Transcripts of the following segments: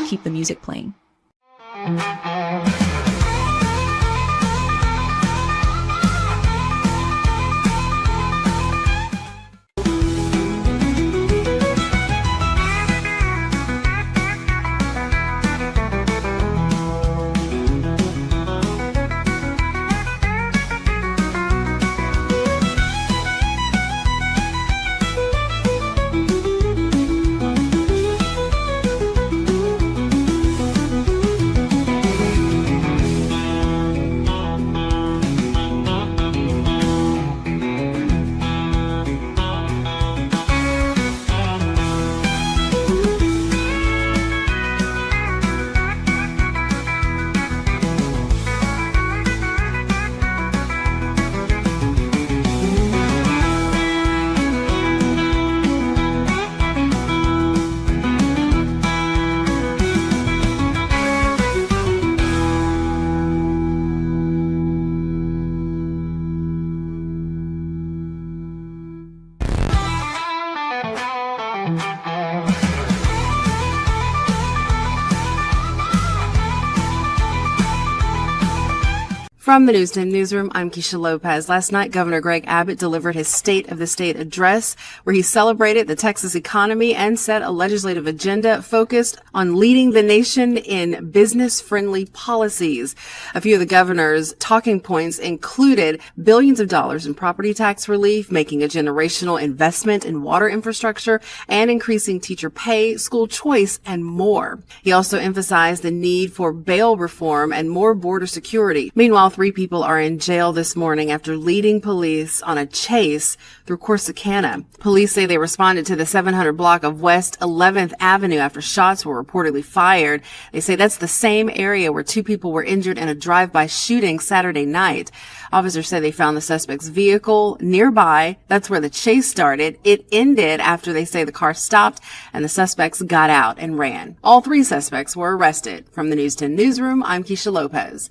keep the music playing. From the News 10 Newsroom, I'm Keisha Lopez. Last night, Governor Greg Abbott delivered his State of the State address, where he celebrated the Texas economy and set a legislative agenda focused on leading the nation in business-friendly policies. A few of the governor's talking points included billions of dollars in property tax relief, making a generational investment in water infrastructure, and increasing teacher pay, school choice, and more. He also emphasized the need for bail reform and more border security. Meanwhile, 3 people are in jail this morning after leading police on a chase through Corsicana. Police say they responded to the 700 block of West 11th Avenue after shots were reportedly fired. They say that's the same area where 2 people were injured in a drive-by shooting Saturday night. Officers say they found the suspect's vehicle nearby. That's where the chase started. It ended after they say the car stopped and the suspects got out and ran. All 3 suspects were arrested. From the News 10 Newsroom, I'm Keisha Lopez.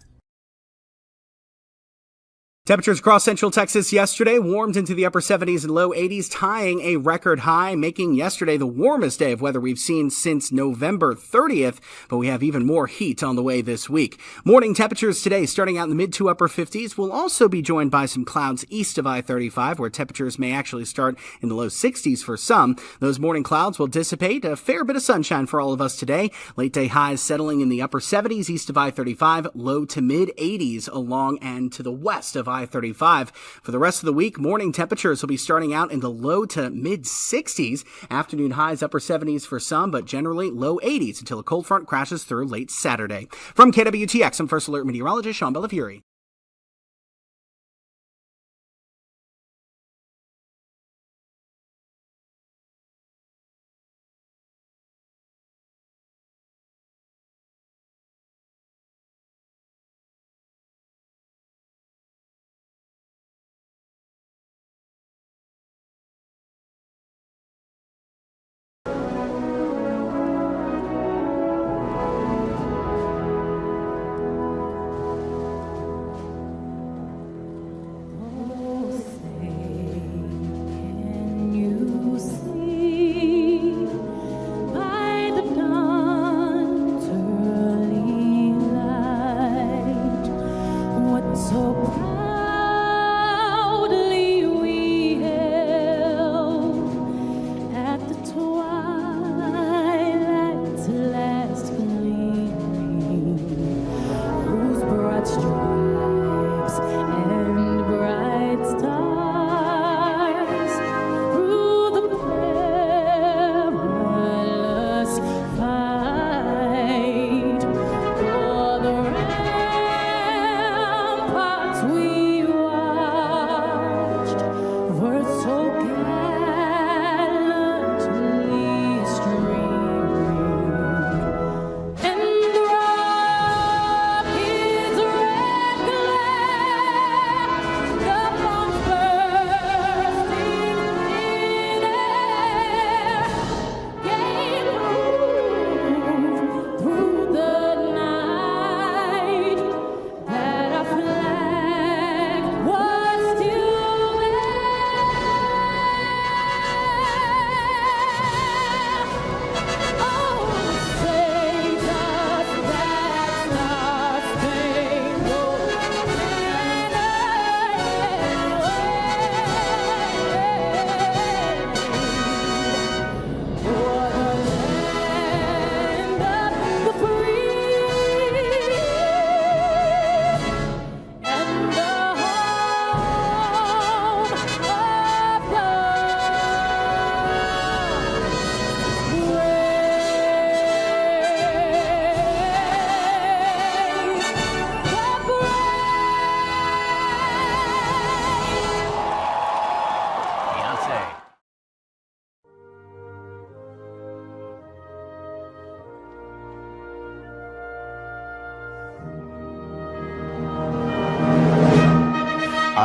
Temperatures across central Texas yesterday warmed into the upper 70s and low 80s, tying a record high, making yesterday the warmest day of weather we've seen since November 30th, but we have even more heat on the way this week. Morning temperatures today starting out in the mid to upper 50s. We'll also be joined by some clouds east of I-35, where temperatures may actually start in the low 60s for some. Those morning clouds will dissipate. A fair bit of sunshine for all of us today. Late day highs settling in the upper 70s east of I-35, low to mid 80s along and to the west of I-35. For the rest of the week, morning temperatures will be starting out in the low to mid 60s. Afternoon highs upper 70s for some, but generally low 80s until a cold front crashes through late Saturday. From KWTX, I'm First Alert meteorologist Sean Bellafury.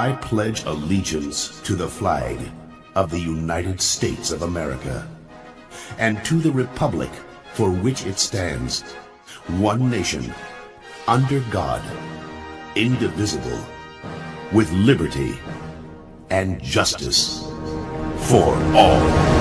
I pledge allegiance to the flag of the United States of America and to the republic for which it stands, one nation, under God, indivisible, with liberty and justice for all.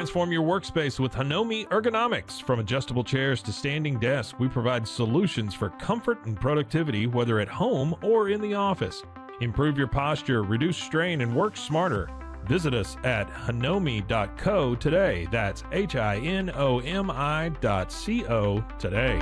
Transform your workspace with Hanomi Ergonomics. From adjustable chairs to standing desks, we provide solutions for comfort and productivity, whether at home or in the office. Improve your posture, reduce strain, and work smarter. Visit us at hanomi.co today. That's HINOMI.co today.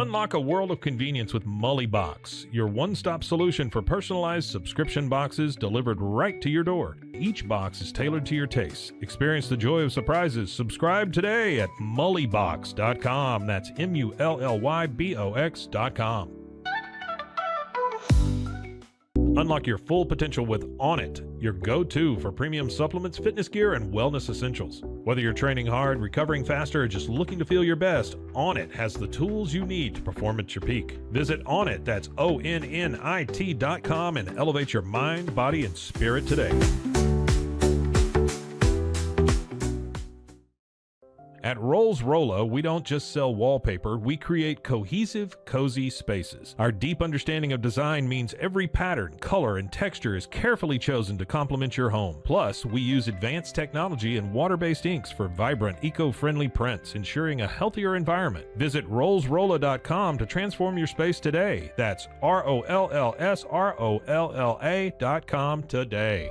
Unlock a world of convenience with Mully Box, your one-stop solution for personalized subscription boxes delivered right to your door. Each box is tailored to your tastes. Experience the joy of surprises. Subscribe today at mullybox.com. That's MULLYBOX.com. Unlock your full potential with On It, your go-to for premium supplements, fitness gear, and wellness essentials. Whether you're training hard, recovering faster, or just looking to feel your best, On It has the tools you need to perform at your peak. Visit Onnit, that's ONNIT.com, and elevate your mind, body, and spirit today. At Rolls Rolla, we don't just sell wallpaper, we create cohesive, cozy spaces. Our deep understanding of design means every pattern, color, and texture is carefully chosen to complement your home. Plus, we use advanced technology and water-based inks for vibrant, eco-friendly prints, ensuring a healthier environment. Visit rollsrolla.com to transform your space today. That's ROLLSROLLA.com today.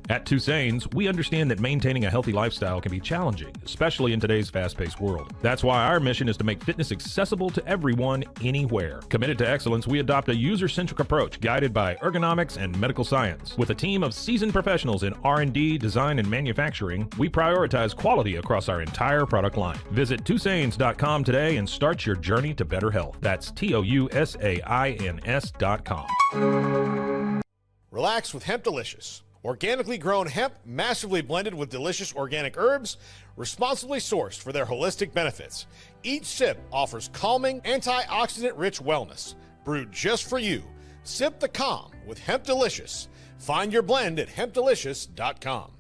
At Tusain's, we understand that maintaining a healthy lifestyle can be challenging, especially in today's fast-paced world. That's why our mission is to make fitness accessible to everyone, anywhere. Committed to excellence, we adopt a user-centric approach guided by ergonomics and medical science. With a team of seasoned professionals in R&D, design, and manufacturing, we prioritize quality across our entire product line. Visit Tusains.com today and start your journey to better health. That's TOUSAINS.com. Relax with Hemp Delicious. Organically grown hemp, massively blended with delicious organic herbs, responsibly sourced for their holistic benefits. Each sip offers calming, antioxidant-rich wellness. Brewed just for you. Sip the calm with Hemp Delicious. Find your blend at hempdelicious.com.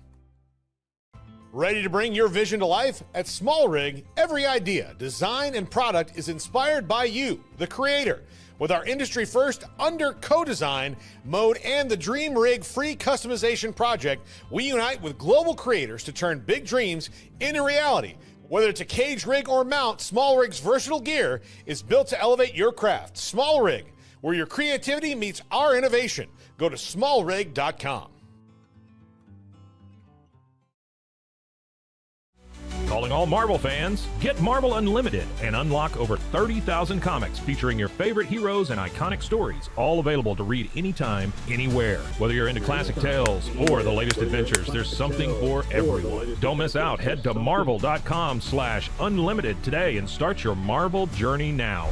Ready to bring your vision to life? At Small Rig, every idea, design, and product is inspired by you, the creator. With our industry-first under co-design mode and the Dream Rig free customization project, we unite with global creators to turn big dreams into reality. Whether it's a cage rig or mount, Small Rig's versatile gear is built to elevate your craft. Small Rig, where your creativity meets our innovation. Go to smallrig.com. Calling all Marvel fans, get Marvel Unlimited and unlock over 30,000 comics featuring your favorite heroes and iconic stories, all available to read anytime, anywhere. Whether you're into classic tales or the latest adventures, there's something for everyone. Don't miss out. Head to marvel.com/unlimited today and start your Marvel journey now.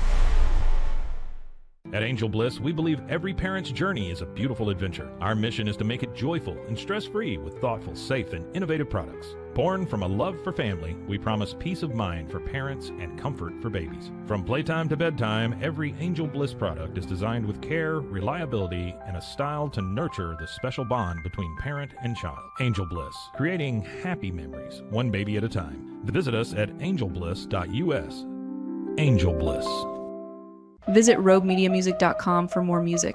At Angel Bliss, we believe every parent's journey is a beautiful adventure. Our mission is to make it joyful and stress-free with thoughtful, safe, and innovative products. Born from a love for family, we promise peace of mind for parents and comfort for babies. From playtime to bedtime, every Angel Bliss product is designed with care, reliability, and a style to nurture the special bond between parent and child. Angel Bliss, creating happy memories, one baby at a time. Visit us at angelbliss.us. Angel Bliss. Visit roguemediamusic.com for more music.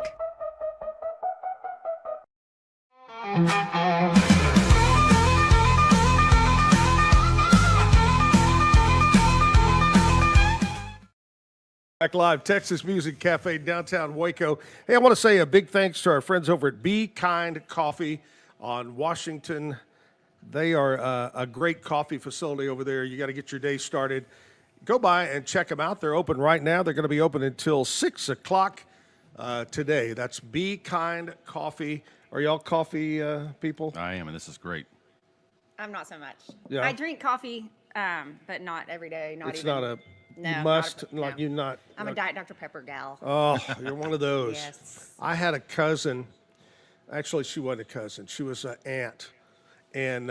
Back live, Texas Music Cafe, downtown Waco. Hey, I want to say a big thanks to our friends over at Be Kind Coffee on Washington. They are a great coffee facility over there. You got to get your day started. Go by and check them out. They're open right now. They're going to be open until 6 o'clock today. That's Be Kind Coffee. Are y'all coffee people? I am, and this is great. I'm not so much. Yeah. I drink coffee, but not every day. It's not a must. Like you're not. I'm a Diet Dr. Pepper gal. Oh, you're one of those. Yes. I had a cousin. Actually, she wasn't a cousin. She was an aunt, and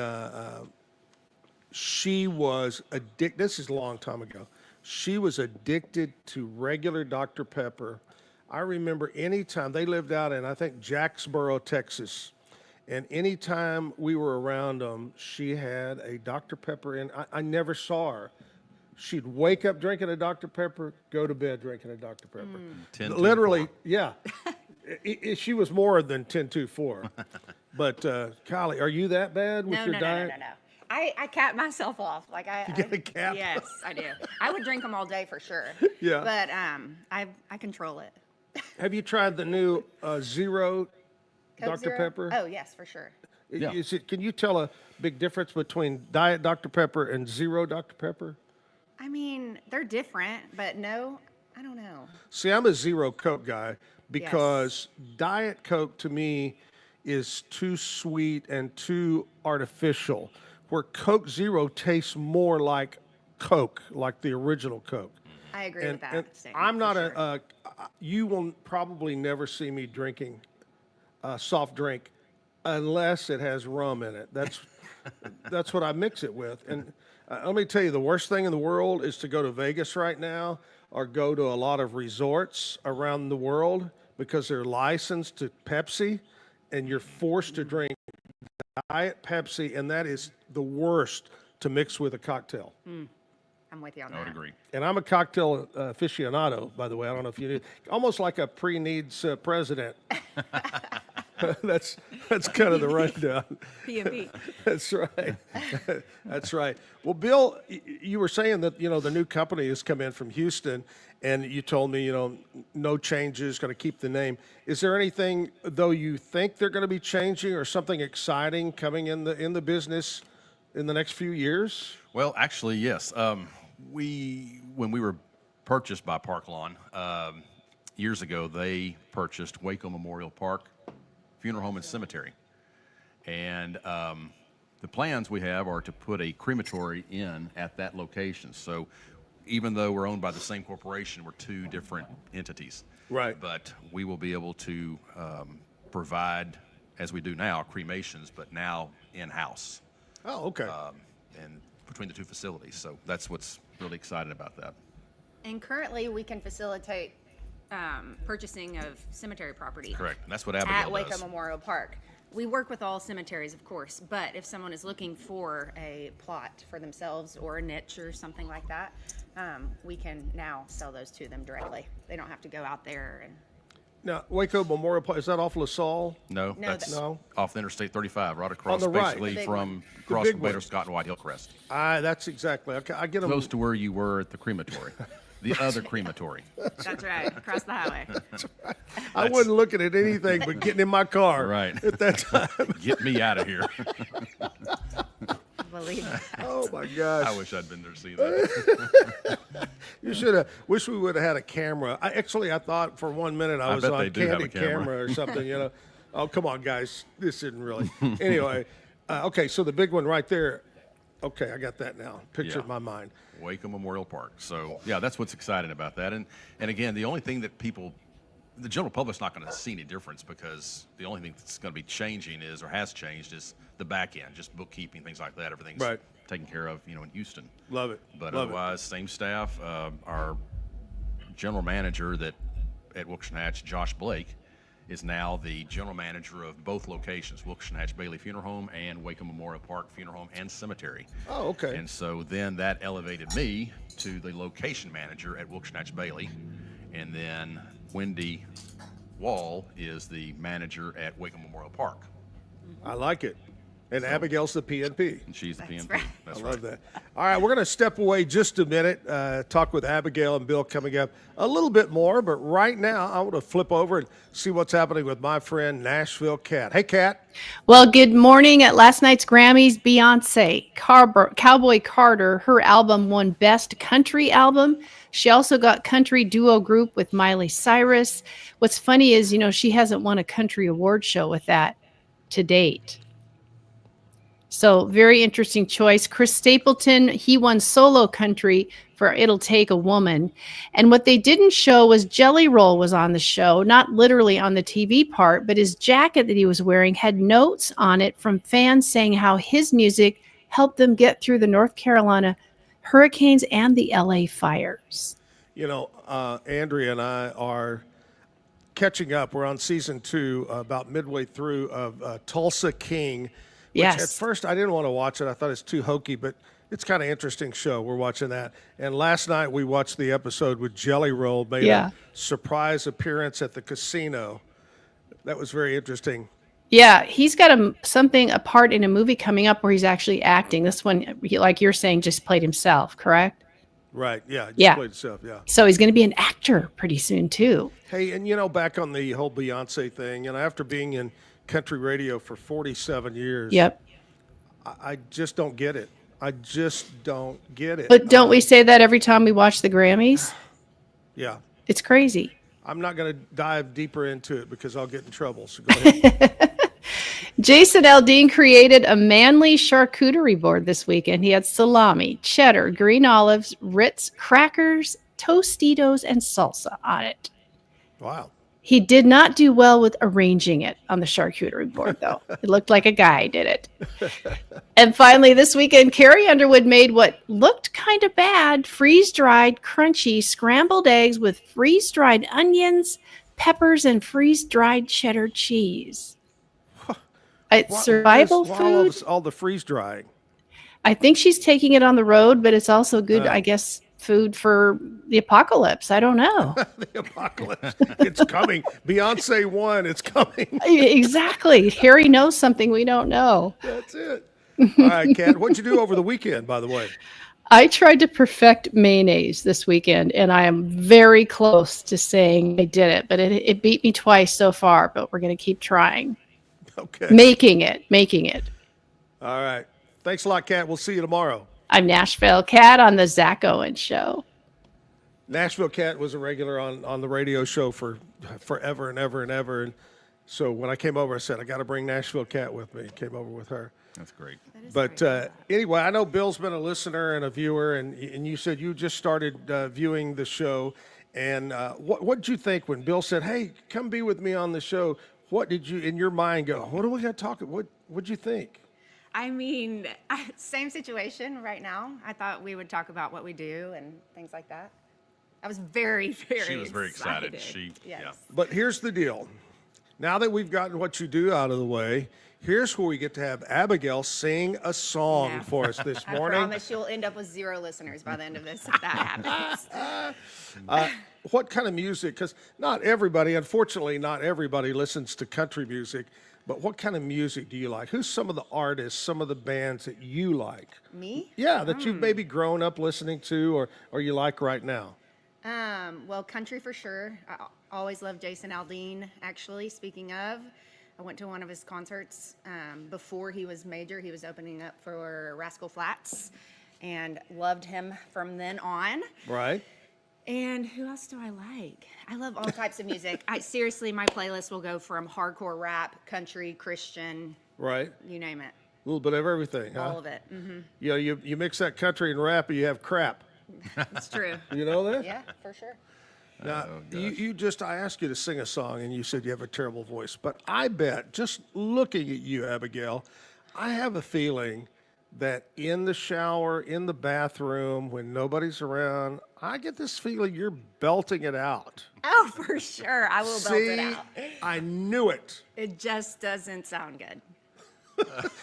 she was addicted. This is a long time ago. She was addicted to regular Dr. Pepper. I remember anytime they lived out in, I think, Jacksboro, Texas, and anytime we were around them, she had a Dr. Pepper in. I never saw her. She'd wake up drinking a Dr. Pepper, go to bed drinking a Dr. Pepper. Literally, Yeah. She was more than 10-2-4. But Kylie, are you that bad with your diet? No. I cap myself off. Like You get a cap? Yes, I do. I would drink them all day for sure. Yeah. But I control it. Have you tried the new Zero Coke Dr. Zero? Pepper? Oh yes, for sure. Yeah. Can you tell a big difference between Diet Dr. Pepper and Zero Dr. Pepper? I mean, they're different, but no, I don't know. See, I'm a Zero Coke guy because Diet Coke to me is too sweet and too artificial, where Coke Zero tastes more like Coke, like the original Coke. I agree with that. And statement, I'm not for sure. you will probably never see me drinking a soft drink unless it has rum in it. That's what I mix it with. And let me tell you, the worst thing in the world is to go to Vegas right now or go to a lot of resorts around the world because they're licensed to Pepsi, and you're forced to drink Diet Pepsi, and that is the worst to mix with a cocktail. I'm with you on I would that. agree. And I'm a cocktail aficionado, by the way. I don't know if you knew. Almost like a pre-needs president. That's kind of the rundown. P&P. That's right. That's right. Well, Bill, you were saying that, the new company has come in from Houston, and you told me, no changes, going to keep the name. Is there anything, though, you think they're going to be changing or something exciting coming in the business in the next few years? Well, actually, yes. When we were purchased by Park Lawn years ago, they purchased Waco Memorial Park Funeral Home and Cemetery, and the plans we have are to put a crematory in at that location. So, even though we're owned by the same corporation, we're two different entities. Right. But we will be able to provide, as we do now, cremations, but now in-house. Oh, okay. And between the two facilities. So that's what's really exciting about that. And currently, we can facilitate purchasing of cemetery property. Correct. And that's what Abigail At Waco does. Memorial Park. We work with all cemeteries, of course, but if someone is looking for a plot for themselves or a niche or something like that, we can now sell those to them directly. They don't have to go out there and. Now, Waco Memorial Park, is that off LaSalle? No, No, that's No? off the Interstate 35, right across, the right. basically The big from one. across big from one. Bader Scott and White Hillcrest. That's exactly. Okay, I get them. Close to where you were at the crematory. The other crematory. That's right, across the highway. I wasn't looking at anything but getting in my car Right. at that time. Get me out of here. Believe it. Oh, my gosh. I wish I'd been there to see that. You should have. Wish we would have had a camera. I thought for 1 minute I I was bet on they do have a candid camera. camera or something. Oh, come on, guys. This isn't really. Anyway, okay. So the big one right there. Okay, I got that now. Picture Yeah. in my mind. Waco Memorial Park. So, yeah, that's what's exciting about that. And again, the only thing that the general public's not going to see any difference because the only thing that's going to be changing or has changed is the back end, just bookkeeping, things like that. Everything's Right. taken care of, in Houston. Love it. But Love it. otherwise, same staff. Our general manager at Wilkerson Hatch, Josh Blake, is now the general manager of both locations, Wilkerson Hatch Bailey Funeral Home and Waco Memorial Park Funeral Home and Cemetery. Oh, okay. And so then that elevated me to the location manager at Wilkerson Hatch Bailey. And then Wendy Wall is the manager at Waco Memorial Park. I like it. And Abigail's the PNP. And she's the PNP. right. That's I right. love that. All right, we're going to step away just a minute, talk with Abigail and Bill coming up a little bit more. But right now, I want to flip over and see what's happening with my friend Nashville Cat. Hey, Cat. Well, good morning. At last night's Grammys, Beyonce, Cowboy Carter, her album won Best Country Album. She also got Country Duo Group with Miley Cyrus. What's funny is, she hasn't won a country award show with that to date. So very interesting choice. Chris Stapleton, he won solo country for It'll Take a Woman. And what they didn't show was Jelly Roll was on the show, not literally on the TV part, but his jacket that he was wearing had notes on it from fans saying how his music helped them get through the North Carolina hurricanes and the LA fires. Andrea and I are catching up. We're on season 2, about midway through of Tulsa King. Which Yes. at first I didn't want to watch it. I thought it's too hokey, but it's kind of interesting show. We're watching that. And last night we watched the episode with Jelly Roll, made Yeah. a surprise appearance at the casino. That was very interesting. Yeah, he's got a part in a movie coming up where he's actually acting. This one, like you're saying, just played himself, correct? Right. Yeah. Just Yeah. played itself. Yeah. So he's going to be an actor pretty soon too. Hey, and back on the whole Beyonce thing, after being in country radio for 47 years, Yep. I just don't get it. I just don't get it. But don't we say that every time we watch the Grammys? Yeah. It's crazy. I'm not going to dive deeper into it because I'll get in trouble. So go ahead. Jason Aldean created a manly charcuterie board this weekend. He had salami, cheddar, green olives, Ritz crackers, Tostitos, and salsa on it. Wow. He did not do well with arranging it on the charcuterie board, though. It looked like a guy did it. And finally, this weekend, Carrie Underwood made what looked kind of bad, freeze-dried, crunchy, scrambled eggs with freeze-dried onions, peppers, and freeze-dried cheddar cheese. It's survival food. All the freeze drying. I think she's taking it on the road, but it's also good, I guess, food for the apocalypse. I don't know. The apocalypse. It's coming. Beyonce won. It's coming. Exactly. Harry knows something we don't know. That's it. All right, Kat, what'd you do over the weekend, by the way? I tried to perfect mayonnaise this weekend, and I am very close to saying I did it, but it beat me twice so far, but we're going to keep trying. Okay. Making it. All right. Thanks a lot, Kat. We'll see you tomorrow. I'm Nashville Kat on the Zack Owen Show. Nashville Kat was a regular on the radio show for forever and ever and ever. And so when I came over, I said, I got to bring Nashville Kat with me. Came over with her. That's great. But anyway, I know Bill's been a listener and a viewer, and you said you just started viewing the show. And what did you think when Bill said, hey, come be with me on the show? What did you, in your mind, go, what are we going to talk about? What'd you think? I mean, same situation right now. I thought we would talk about what we do and things like that. I was very, very She was very excited. Yes. Yeah. But here's the deal. Now that we've gotten what you do out of the way, here's where we get to have Abigail sing a song for us this morning. I promise you'll end up with 0 listeners by the end of this if that happens. What kind of music? Because unfortunately, not everybody listens to country music. But what kind of music do you like? Who's some of the artists, some of the bands that you like? Me? Yeah, that you've maybe grown up listening to or you like right now. Well, country for sure. I always loved Jason Aldean, actually. Speaking of, I went to one of his concerts before he was major. He was opening up for Rascal Flatts and loved him from then on. Right. And who else do I like? I love all types of music. Seriously, my playlist will go from hardcore rap, country, Christian. Right. You name it. A little bit of everything, huh? All of it. Mm-hmm. Yeah, you mix that country and rap, and you have crap. It's true. You know that? Yeah, for sure. Now, I asked you to sing a song, and you said you have a terrible voice. But I bet, just looking at you, Abigail, I have a feeling that in the shower, in the bathroom, when nobody's around, I get this feeling you're belting it out. Oh, for sure. I will belt it out. I knew it. It just doesn't sound good.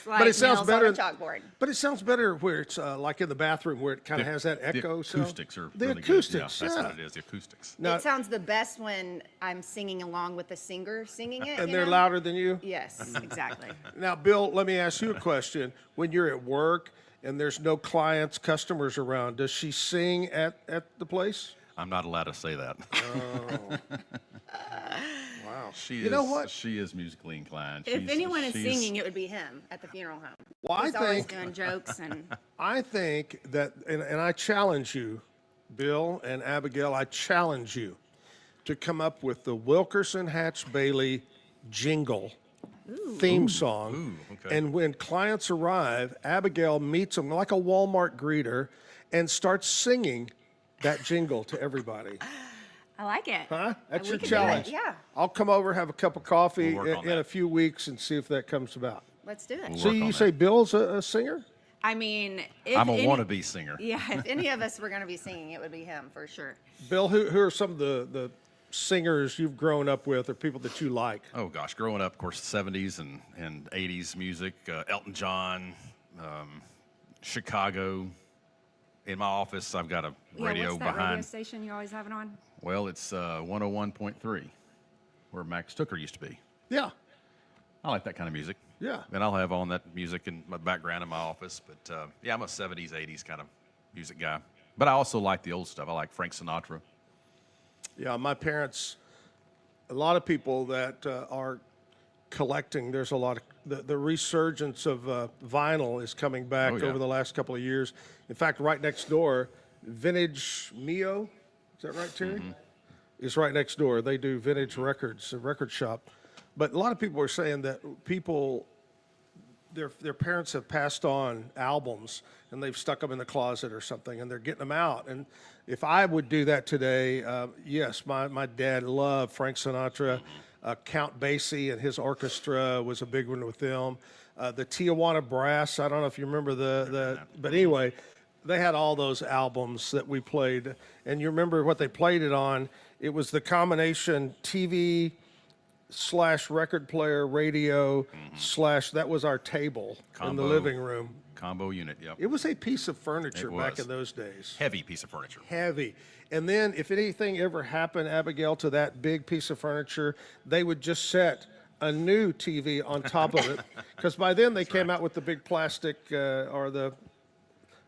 But it sounds better on a chalkboard. But it sounds better where it's like in the bathroom where it kind of has that echo. The acoustics are the really acoustics. Good. Yeah, that's what it is. The acoustics. Now, it sounds the best when I'm singing along with the singer singing it. And they're louder than you? Yes, exactly. Now, Bill, let me ask you a question. When you're at work and there's no clients, customers around, does she sing at the place? I'm not allowed to say that. Oh. Wow. You know what? She is musically inclined. If anyone is singing, it would be him at the funeral home. Well, He's always doing jokes and. I think that, and I challenge you, Bill and Abigail, I challenge you to come up with the Wilkerson Hatch Bailey jingle theme song. Okay. And when clients arrive, Abigail meets them like a Walmart greeter and starts singing that jingle to everybody. I like it. Huh? That's We your could do challenge. it, yeah. I'll come over, have a cup of coffee We'll work on in a that. few weeks and see if that comes about. Let's do it. We'll So work you on say that. Bill's a singer? I mean, if I'm a any- wannabe singer. Yeah, if any of us were going to be singing, it would be him for sure. Bill, who are some of the singers you've grown up with or people that you like? Oh gosh, growing up, of course, 70s and 80s music, Elton John, Chicago. In my office, I've got a radio what's that behind. radio station you always have it on? Well, it's 101.3, where Max Tucker used to be. Yeah. I like that kind of music. Yeah. And I'll have on that music in my background in my office. But yeah, I'm a 70s, 80s kind of music guy. But I also like the old stuff. I like Frank Sinatra. Yeah, my parents, a lot of people that are collecting, there's a lot of, the resurgence of vinyl is coming back over the last couple of years. In fact, right next door, Vintage Mio, is that right, Terry? Is right next door. They do vintage records, a record shop. But a lot of people are saying that people, their parents have passed on albums and they've stuck them in the closet or something and they're getting them out. And if I would do that today, yes, my dad loved Frank Sinatra. Count Basie and his orchestra was a big one with them. The Tijuana Brass, I don't know if you remember but anyway, they had all those albums that we played. And you remember what they played it on? It was the combination TV / record player, radio / that was our table in the living room. Combo unit, yep. It was a piece of furniture back in those days. Heavy piece of furniture. Heavy. And then if anything ever happened, Abigail, to that big piece of furniture, they would just set a new TV on top of it. Because by then they came out with the big plastic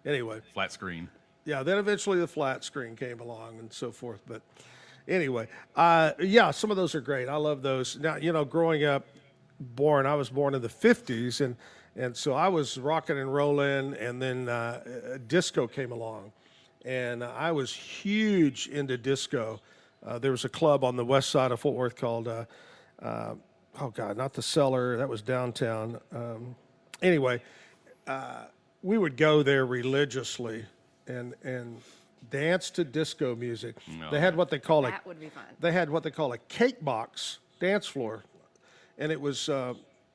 anyway. Flat screen. Yeah, then eventually the flat screen came along and so forth. But anyway, yeah, some of those are great. I love those. Now, growing up, I was born in the 50s, and so I was rocking and rolling, and then disco came along. And I was huge into disco. There was a club on the west side of Fort Worth called, not the Cellar. That was downtown. Anyway, we would go there religiously and dance to disco music. No. They had what they call That would be fun. They had what they call a cake box dance floor, and it was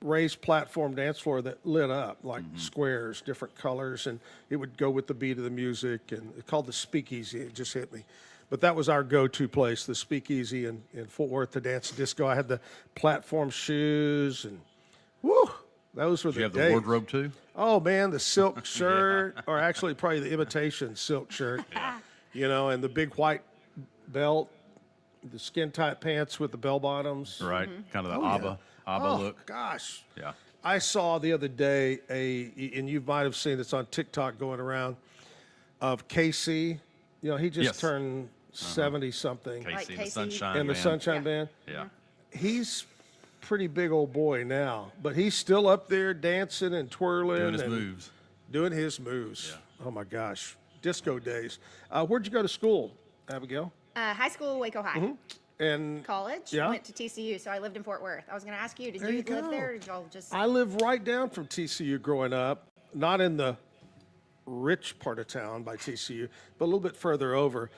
raised platform dance floor that lit up like squares, different colors, and it would go with the beat of the music. And it's called the Speakeasy. It just hit me. But that was our go-to place, the Speakeasy in Fort Worth to dance disco. I had the platform shoes, and whoo, those were the days. Did you have the wardrobe too? Oh man, the silk shirt, or actually probably the imitation silk shirt, and the big white belt, the skin-tight pants with the bell bottoms. Right, kind of the ABBA look. Gosh. Yeah. I saw the other day and you might have seen it's on TikTok going around, of KC. He just turned 70-something. Casey, Like the Sunshine And the Band. Sunshine Band. Yeah. He's pretty big old boy now, but he's still up there dancing and twirling. Doing his and moves. Doing his moves. Yeah. Oh, my gosh. Disco days. Where'd you go to school, Abigail? High school, Waco High. And College, Yeah. went to TCU, so I lived in Fort Worth. I was going to ask you, did There you you live go. there, or did y'all just... I lived right down from TCU growing up, not in the rich part of town by TCU, but a little bit further over.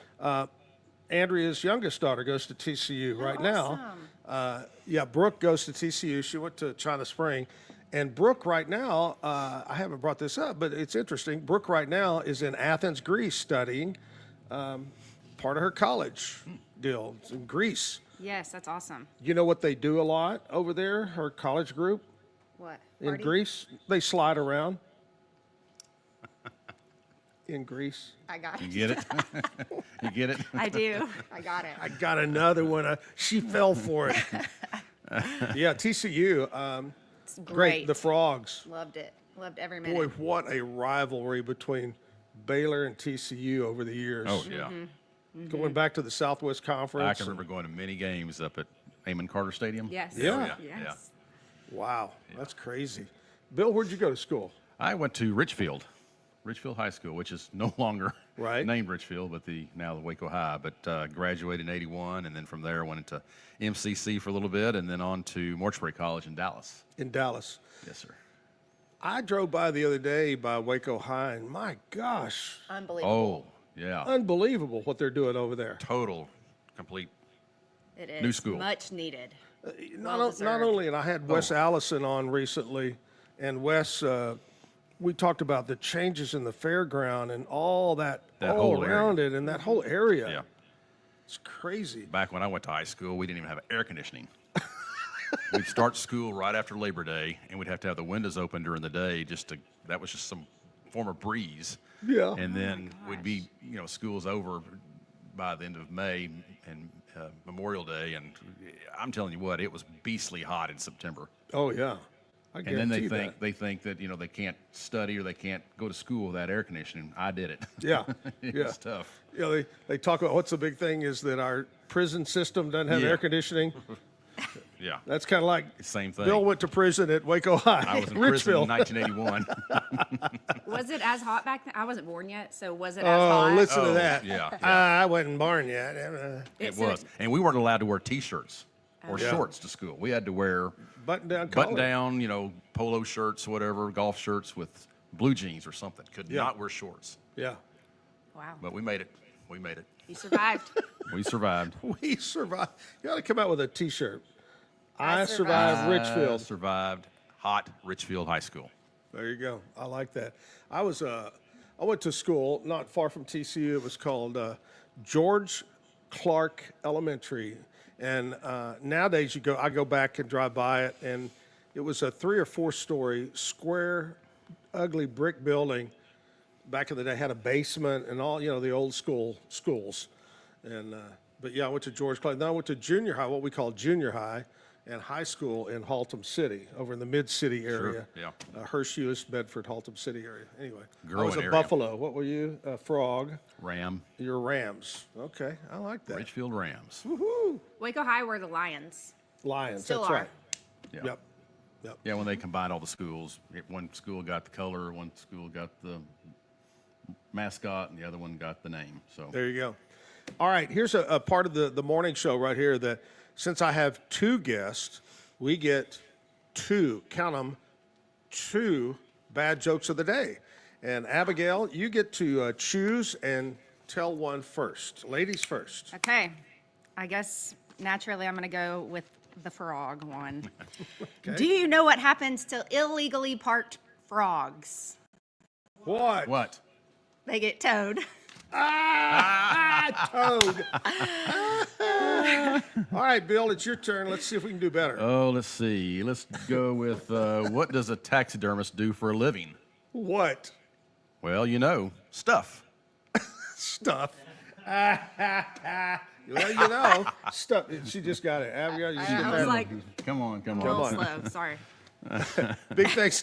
Andrea's youngest daughter goes to TCU right now. Brooke goes to TCU. She went to China Spring. And Brooke right now, I haven't brought this up, but it's interesting. Brooke right now is in Athens, Greece, studying part of her college deal. It's in Greece. Yes, that's awesome. You know what they do a lot over there, her college group What? in Party? Greece? They slide around in Greece. I got You it. get it? You get it? I do. I got it. I got another one. She fell for it. Yeah, TCU. It's Great. The Frogs. Loved it. Loved every Boy, minute. what a rivalry between Baylor and TCU over the years. Oh, yeah. Going back to the Southwest Conference. I can remember going to many games up at Amon Carter Stadium. Yes. Yeah. Yes. Wow, that's crazy. Bill, where'd you go to school? I went to Richfield High School, which is no longer Right. named Richfield, but now the Waco High. But graduated in '81, and then from there went into MCC for a little bit, and then on to Mortuary College in Dallas. In Dallas. Yes, sir. I drove by the other day by Waco High, and my gosh, Unbelievable. Oh, yeah. unbelievable what they're doing over there. Total, complete. It is. New school. Much needed. Not Well-deserved. only, and I had Wes Allison on recently, and Wes, we talked about the changes in the fairground and all that all whole around it, and that whole area. Yeah. It's crazy. Back when I went to high school, we didn't even have air conditioning. We'd start school right after Labor Day, and we'd have to have the windows open during the day that was just some form of breeze. Yeah. And then we'd be, school's over by the end of May, and Memorial Day, and I'm telling you what, it was beastly hot in September. Oh yeah, I And then they guarantee think that they can't study or they can't go to school without air conditioning. I did it. Yeah, It's tough. They talk about what's the big thing is that our prison system doesn't have Yeah. air conditioning. Yeah, That's kind of like same thing. Bill went to prison at Waco High. I was in prison Richville. in 1981. Was it as hot back then? I wasn't born yet, so was it as Oh, hot? listen to that. yeah. I wasn't born yet. It So was, and we weren't allowed to wear T-shirts or Yeah. shorts to school. We had to wear Button down collar. button down, polo shirts, whatever, golf shirts with blue jeans or something. Could Yeah. not wear shorts. Yeah. Wow. But we made it. We made it. You survived. We survived. We survived. You ought to come out with a T-shirt. I I survived I Richfield. survived hot Richfield High School. There you go. I like that. I went to school not far from TCU. It was called George Clark Elementary, and nowadays I go back and drive by it, and it was a 3 or 4 story square, ugly brick building. Back in the day, had a basement and all the old schools, and but yeah, I went to George Clark. Then I went to junior high, what we call junior high, and high school in Haltom City, over in the mid-city area. yeah. Hershey, Bedford, Haltom City area. Anyway, I Growing was a area. Buffalo. What were you? A Frog. Ram. You're Rams. Okay, I like that. Richfield Rams. Waco High were the Lions. Lions. Still that's are. right. Yeah. Yep. Yeah, when they combined all the schools, one school got the color, one school got the mascot, and the other one got the name. So There you go. All right, here's a part of the morning show right here that since I have 2 guests, we get 2, count them, 2 bad jokes of the day. And Abigail, you get to choose and tell one first. Ladies first. Okay. I guess naturally I'm going to go with the frog one. Do you know what happens to illegally parked frogs? What? what? They get towed. Toad. All right, Bill, it's your turn. Let's see if we can do better. Oh, let's see. Let's go with what does a taxidermist do for a living? What? Well, stuff. Stuff. Well, stuff. She just got it. Abigail, you just get I was that. like, Come on. a little slow. Sorry. Big thanks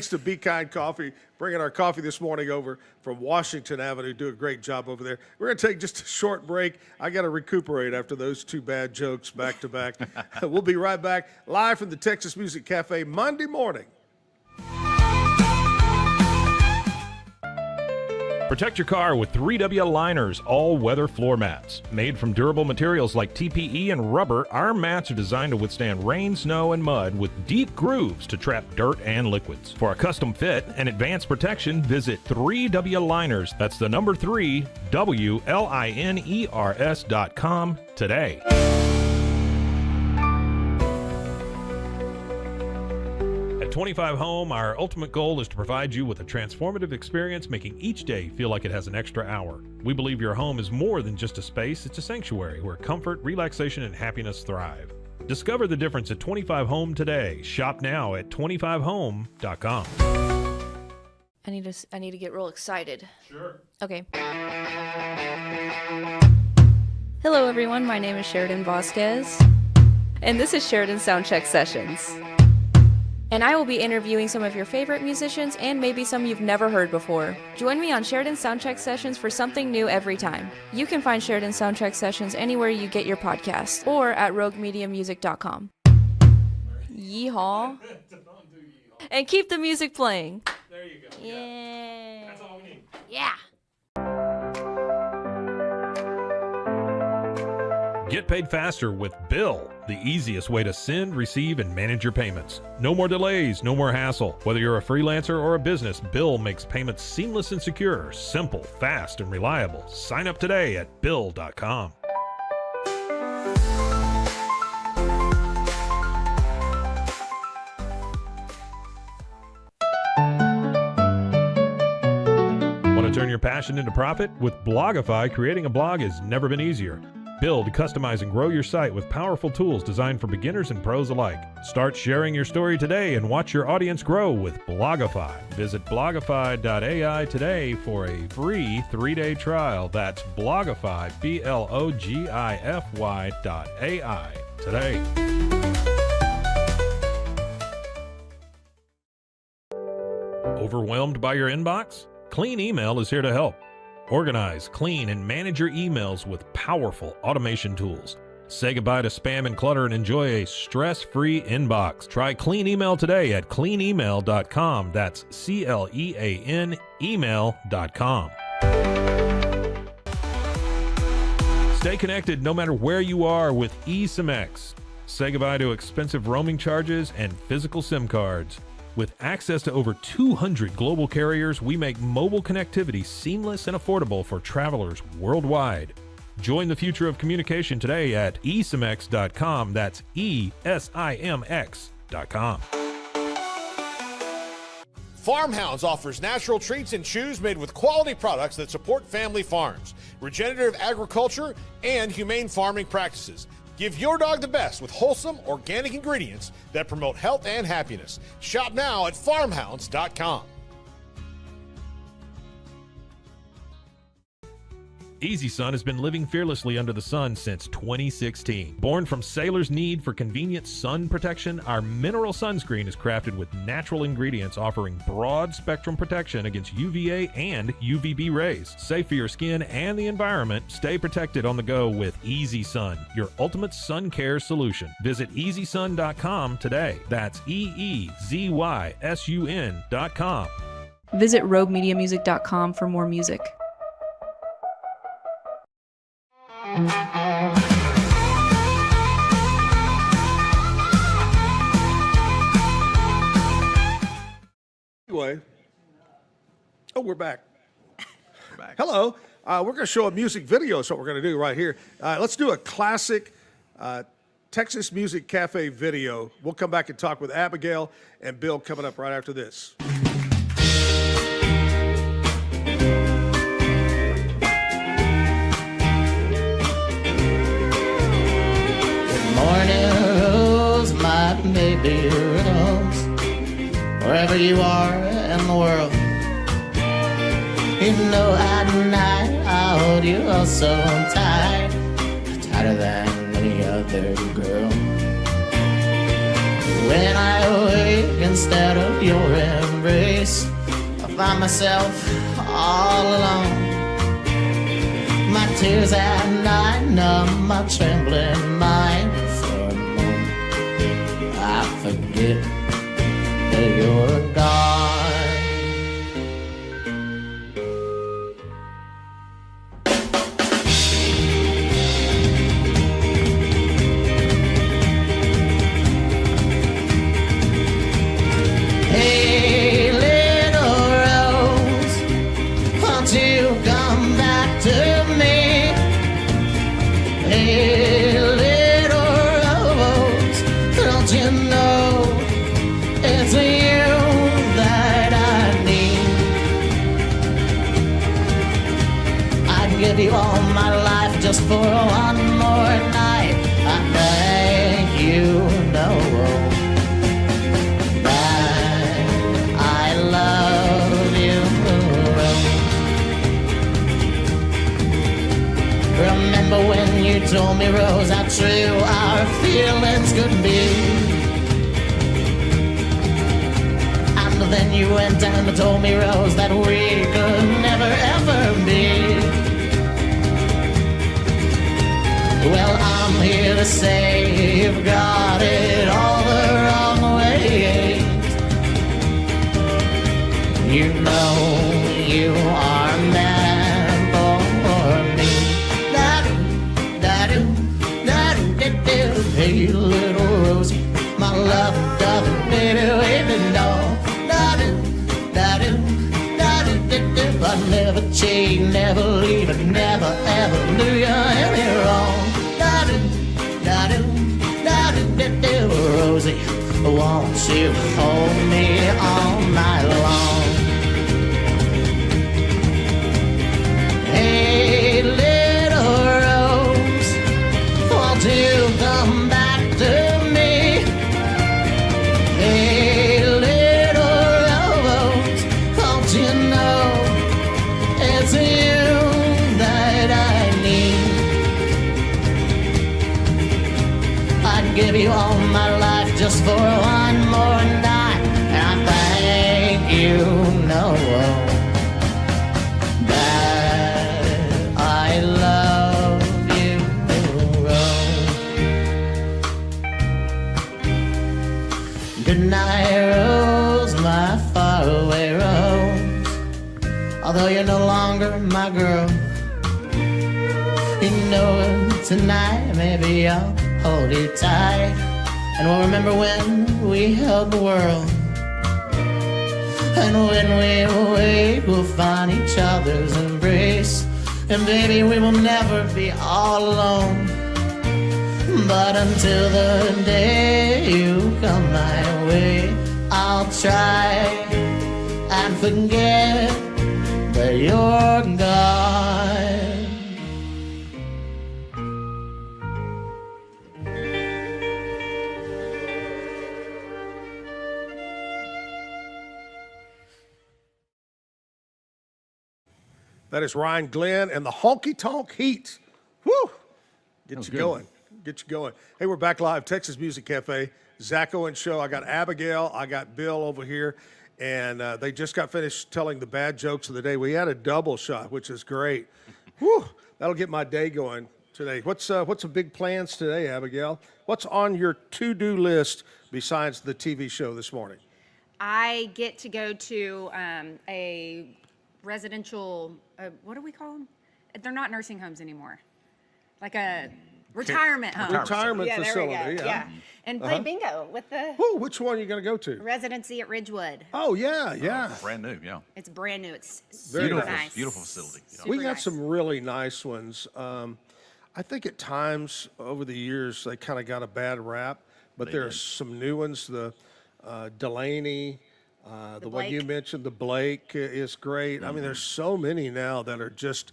to Be Kind Coffee, bringing our coffee this morning over from Washington Avenue. Do a great job over there. We're going to take just a short break. I got to recuperate after those 2 bad jokes back to back. We'll be right back live from the Texas Music Cafe Monday morning. Protect your car with 3W Liners all-weather floor mats. Made from durable materials like TPE and rubber, our mats are designed to withstand rain, snow, and mud with deep grooves to trap dirt and liquids. For a custom fit and advanced protection, visit 3W Liners. That's the number 3, WLINERS.com today. At 25 Home, our ultimate goal is to provide you with a transformative experience, making each day feel like it has an extra hour. We believe your home is more than just a space, it's a sanctuary where comfort, relaxation, and happiness thrive. Discover the difference at 25 Home today. Shop now at 25home.com. I need to get real excited. Sure. Okay. Hello everyone, my name is Sheridan Vasquez, and this is Sheridan Soundcheck Sessions. And I will be interviewing some of your favorite musicians and maybe some you've never heard before. Join me on Sheridan Soundcheck Sessions for something new every time. You can find Sheridan Soundcheck Sessions anywhere you get your podcasts or at roguemediamusic.com. Yeehaw. And keep the music playing. There you go. Yeah. That's all we need. Yeah. Get paid faster with Bill, the easiest way to send, receive, and manage your payments. No more delays, no more hassle. Whether you're a freelancer or a business, Bill makes payments seamless and secure, simple, fast, and reliable. Sign up today at Bill.com. Want to turn your passion into profit? With Blogify, creating a blog has never been easier. Build, customize, and grow your site with powerful tools designed for beginners and pros alike. Start sharing your story today and watch your audience grow with Blogify. Visit blogify.ai today for a free 3-day trial. That's Blogify, BLOGIFY.ai today. Overwhelmed by your inbox? Clean Email is here to help. Organize, clean, and manage your emails with powerful automation tools. Say goodbye to spam and clutter and enjoy a stress-free inbox. Try Clean Email today at cleanemail.com. That's CLEAN email.com. Stay connected no matter where you are with eSIM-X. Say goodbye to expensive roaming charges and physical SIM cards. With access to over 200 global carriers, we make mobile connectivity seamless and affordable for travelers worldwide. Join the future of communication today at esimx.com. That's ESIMX.com. Farmhounds offers natural treats and chews made with quality products that support family farms, regenerative agriculture, and humane farming practices. Give your dog the best with wholesome, organic ingredients that promote health and happiness. Shop now at farmhounds.com. Easy Sun has been living fearlessly under the sun since 2016. Born from sailors' need for convenient sun protection, our mineral sunscreen is crafted with natural ingredients offering broad spectrum protection against UVA and UVB rays. Safe for your skin and the environment, stay protected on the go with Easy Sun, your ultimate sun care solution. Visit EasySun.com today. That's EEZYSUN.com. Visit RogueMediaMusic.com for more music. Anyway, we're back. Hello. We're going to show a music video. Is what we're going to do right here. Let's do a classic Texas Music Cafe video. We'll come back and talk with Abigail and Bill coming up right after this. Morning rose, my baby rose, wherever you are in the world. You know at night I hold you oh so tight, tighter than any other girl. When I awake instead of your embrace, I find myself all alone. My tears at night numb my trembling mind. I forget that you're gone. Hey, little rose, won't you come back to me? Hey, little rose, don't you know it's you that I need? I'd give you all my life just for one more night. I thank you, no, that I love you. Remember when you told me, Rose, how true our feelings could be? Then you went down and told me, Rose, that we could never ever be. Well, I'm here to say you've got it all the wrong way. You know you are meant for me. Da-do, da-do, da-do. Hey, little Rosie, my love, darling, baby, waving dog. But never change, never leave it, never ever do you any wrong. Da-do, da-do, da-do, da-do. Rosie, won't you hold me all night long? Hey, little rose, give you all my life just for one more night. And I thank you, no, that I love you, Rose. Good night, Rose, my faraway Rose. Although you're no longer my girl, you know tonight maybe I'll hold you tight, and we'll remember when we held the world. And when we wake, we'll find each other's embrace. And baby, we will never be all alone. But until the day you come my way, I'll try and forget that you're gone. That is Ryan Glenn and the Honky Tonk Heat. Woo! Get you going. Get you going. Hey, we're back live, Texas Music Cafe, Zack Owen Show. I got Abigail, I got Bill over here, and they just got finished telling the bad jokes of the day. We had a double shot, which is great. Woo! That'll get my day going today. What's the big plans today, Abigail? What's on your to-do list besides the TV show this morning? I get to go to a residential, what do we call them? They're not nursing homes anymore. Like a retirement home. Retirement yeah, facility, there we go. Yeah. And play bingo with the which one are you going to go to? residency at Ridgewood. Oh, yeah. Brand new, yeah. It's brand new. It's Very super nice. nice. Beautiful facility. Yeah. Super We got nice. some really nice ones. I think at times over the years they kind of got a bad rap, but there are some new ones. The Delaney, the one you Blake. mentioned, the Blake is great. I mean, there's so many now that are just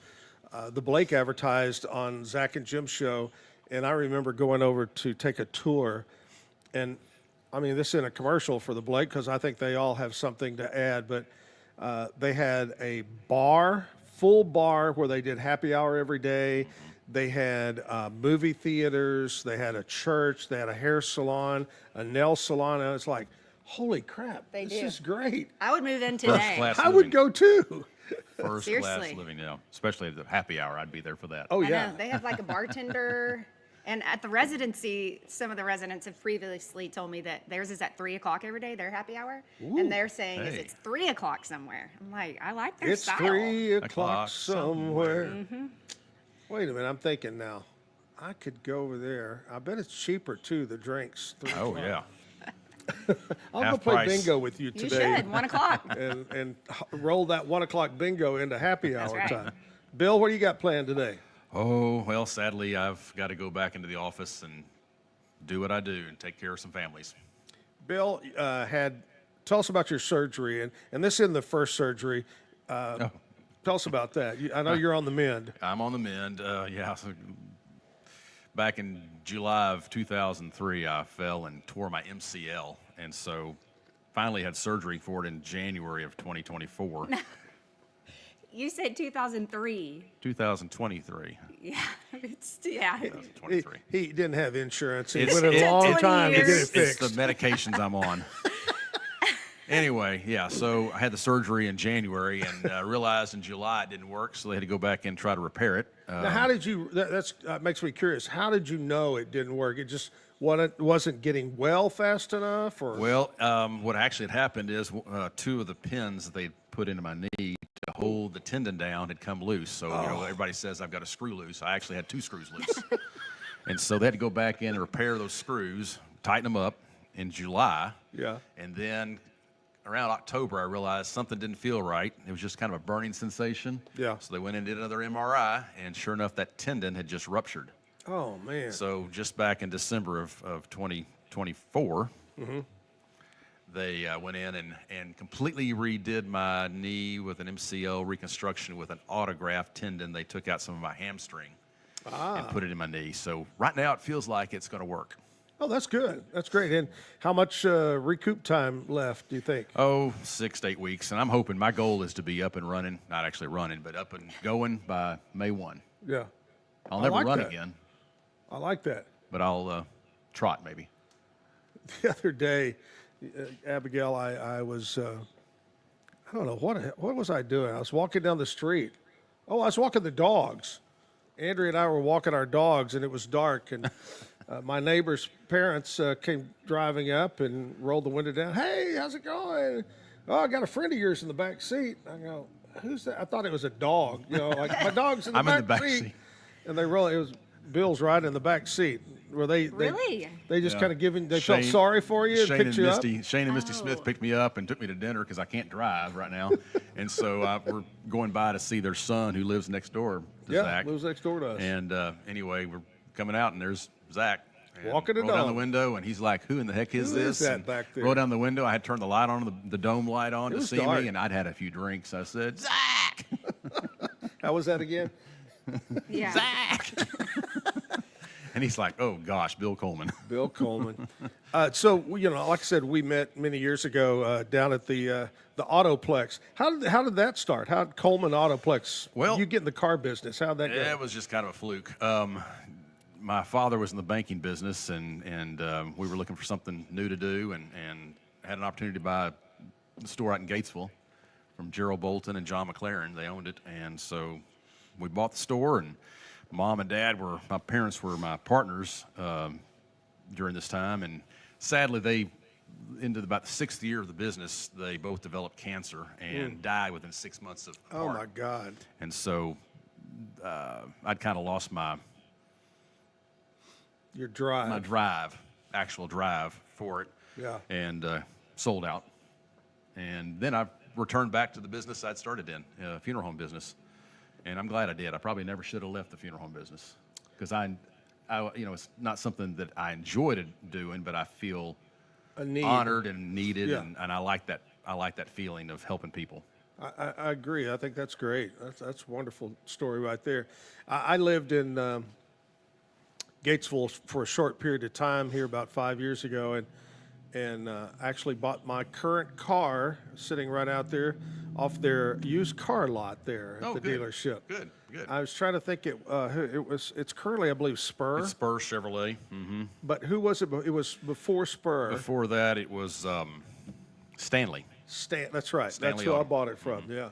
the Blake advertised on Zack and Jim's show, and I remember going over to take a tour, and I mean, this isn't a commercial for the Blake because I think they all have something to add, but they had a bar, full bar where they did happy hour every day. They had movie theaters, they had a church, they had a hair salon, a nail salon, and it's like, holy crap, They this do. is great. I would move in today. Class I would living. go too. First Seriously. class living, yeah. Especially at the happy hour, I'd be there for that. Oh, I yeah. know. They have like a bartender. And at the residency, some of the residents have previously told me that theirs is at 3 o'clock every day, their happy hour. And they're saying is Hey. it's 3 o'clock somewhere. I'm like, I like their It's style. 3 o'clock O'clock somewhere. Mm-hmm. Wait a minute, I'm thinking now. I could go over there. I bet it's cheaper too, the drinks. 3 Oh, o'clock. yeah. I'll go Half play price. bingo with you You today. should, 1 o'clock. and roll that 1 o'clock bingo into happy hour right. time. Bill, what do you got planned today? Oh, well, sadly, I've got to go back into the office and do what I do and take care of some families. Bill tell us about your surgery, and this isn't the first surgery. Tell us about that. I know you're on the mend. I'm on the mend. Yeah. So back in July of 2003, I fell and tore my MCL, and so finally had surgery for it in January of 2024. You said 2003. 2023. Yeah. Yeah. 2023. He didn't have insurance. It It's- went a it- long it- time to get it It's fixed. the medications I'm on. Anyway, yeah, so I had the surgery in January and realized in July it didn't work, so they had to go back and try to repair it. Now, how did you? That makes me curious. How did you know it didn't work? It just wasn't getting well fast enough, or Well, what actually had happened is 2 of the pins that they put into my knee to hold the tendon down had come loose. So, you know, everybody says I've got a screw loose. I actually had 2 screws loose. And so they had to go back in and repair those screws, tighten them up in July. Yeah. And then around October, I realized something didn't feel right. It was just kind of a burning sensation. Yeah. So they went and did another MRI, and sure enough, that tendon had just ruptured. Oh man. So just back in December of 2024, they went in and completely redid my knee with an MCL reconstruction with an autograft tendon. They took out some of my hamstring and put it in my knee. So right now it feels like it's going to work. Oh, that's good. That's great. And how much recoup time left, do you think? Oh, 6 to 8 weeks. And I'm hoping my goal is to be up and running, not actually running, but up and going by May 1. Yeah. I'll I never like run that. again, I like that. but I'll trot maybe. The other day, Abigail, I was, I don't know, what was I doing? I was walking down the street. Oh, I was walking the dogs. Andrea and I were walking our dogs, and it was dark, and my neighbor's parents came driving up and rolled the window down. Hey, how's it going? Oh, I got a friend of yours in the back seat. I go, who's that? I thought it was a dog. You know, like my dog's in the, back seat. And it was Bill's right in the back seat. Where they just kind of felt sorry for you and picked you up. Shane and Misty Smith picked me up and took me to dinner because I can't drive right now, and so we're going by to see their son who lives next door to Zack. Lives next door to us. And anyway, we're coming out and there's Zack walking roll down the window, and he's like, "Who in the heck is this?" Who is that back there? Roll down the window. I had turned the light on, the dome light on to see me, and I'd had a few drinks. I said, "Zack." How was that again? Yeah. Zack. And he's like, "Oh gosh, Bill Coleman." Bill Coleman. So you know, like I said, we met many years ago down at the Autoplex. How did that start? How did Coleman Autoplex? Well, you get in the car business. How'd that go? It was just kind of a fluke. My father was in the banking business, and we were looking for something new to do, and had an opportunity to buy a store out in Gatesville from Gerald Bolton and John McLaren. They owned it, and so we bought the store, and Mom and Dad my parents were my partners during this time, and sadly into about the 6th year of the business, they both developed cancer and died within 6 months of apart. Oh my God. And so I'd kind of lost my actual drive for it. Yeah. And sold out. And then I returned back to the business I'd started in, funeral home business. And I'm glad I did. I probably never should have left the funeral home business because I it's not something that I enjoyed doing, but I feel honored and needed, and I like that. I like that feeling of helping people. I agree. I think that's great. That's a wonderful story right there. I lived in Gatesville for a short period of time here about 5 years ago, and actually bought my current car sitting right out there off their used car lot there at the dealership. Good. I was trying to think it's currently, I believe, Spur. It's Spur Chevrolet. Mm-hmm. But who was it? It was before Spur. Before that, it was Stanley. That's right. Stanley That's who Auto. I bought it from. Mm-hmm. Yeah.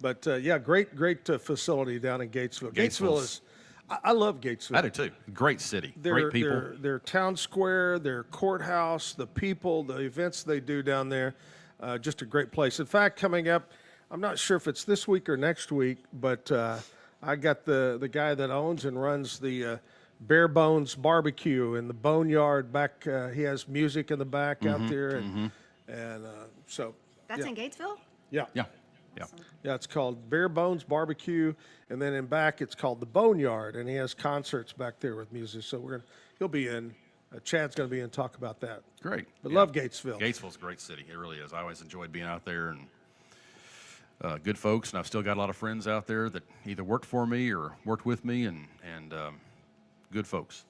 But great facility down in Gatesville. Gatesville is. I love Gatesville. I do too. Great city. Great people. Their town square, their courthouse, the people, the events they do down there. Just a great place. In fact, coming up, I'm not sure if it's this week or next week, but I got the guy that owns and runs the Bare Bones Barbecue in the Boneyard back. He has music in the back out there, and so That's in Gatesville? Yeah. Awesome. Yeah, it's called Bare Bones Barbecue, and then in back it's called the Boneyard, and he has concerts back there with music. So he'll be in. Chad's going to be in and talk about that. Great. But love Gatesville. Gatesville's a great city. It really is. I always enjoyed being out there, and good folks, and I've still got a lot of friends out there that either worked for me or worked with me, and good folks.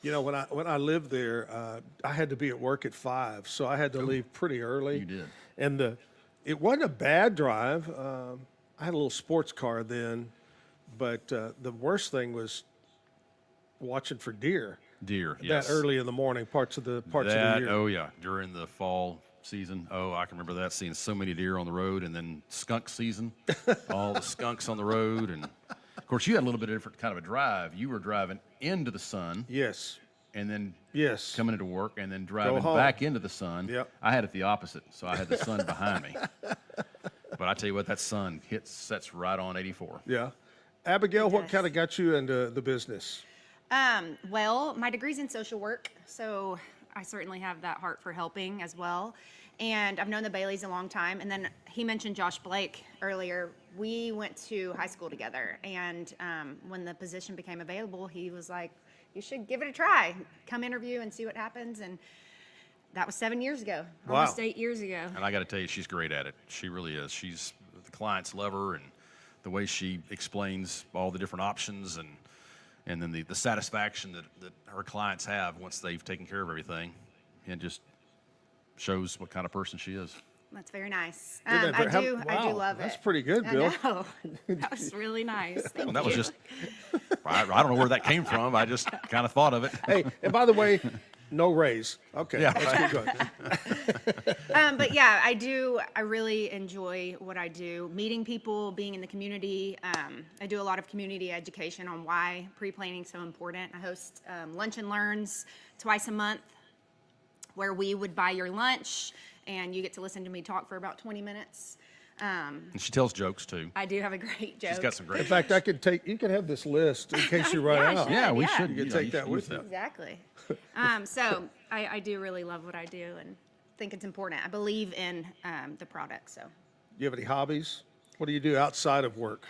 You know, when I lived there, I had to be at work at 5, so I had to leave pretty early. You did. And it wasn't a bad drive. I had a little sports car then, but the worst thing was watching for deer. Yes. That early in the morning, parts of the year. Oh yeah, during the fall season. Oh, I can remember that, seeing so many deer on the road, and then skunk season, all the skunks on the road, and of course you had a little bit of a different kind of a drive. You were driving into the sun. Yes. And then coming into work, and then driving back into the sun. Yep. I had it the opposite, so I had the sun behind me. But I tell you what, that sun sets right on 84. Yeah. Abigail, what kind of got you into the business? Well, my degree's in social work, so I certainly have that heart for helping as well. And I've known the Baileys a long time. And then he mentioned Josh Blake earlier. We went to high school together. And when the position became available, he was like, you should give it a try. Come interview and see what happens. And that was 7 years ago, almost 8 years ago. And I got to tell you, she's great at it. She really is. The clients love her, and the way she explains all the different options, and then the satisfaction that her clients have once they've taken care of everything, and just shows what kind of person she is. That's very nice. I do love it. That's pretty good, Bill. I know. That was really nice. Thank Well, that you. was just, I don't know where that came from. I just kind of thought of it. Hey, and by the way, No raise. Okay. Yeah, Let's keep going. But yeah, I really enjoy what I do. Meeting people, being in the community. I do a lot of community education on why pre-planning is so important. I host lunch and learns twice a month where we would buy your lunch and you get to listen to me talk for about 20 minutes. And she tells jokes too. I do have a great joke. She's got some great. In fact, you can have this list in case you run out. Yeah, we should. You can take that with you. Exactly. So I do really love what I do and think it's important. I believe in the product. So. Do you have any hobbies? What do you do outside of work?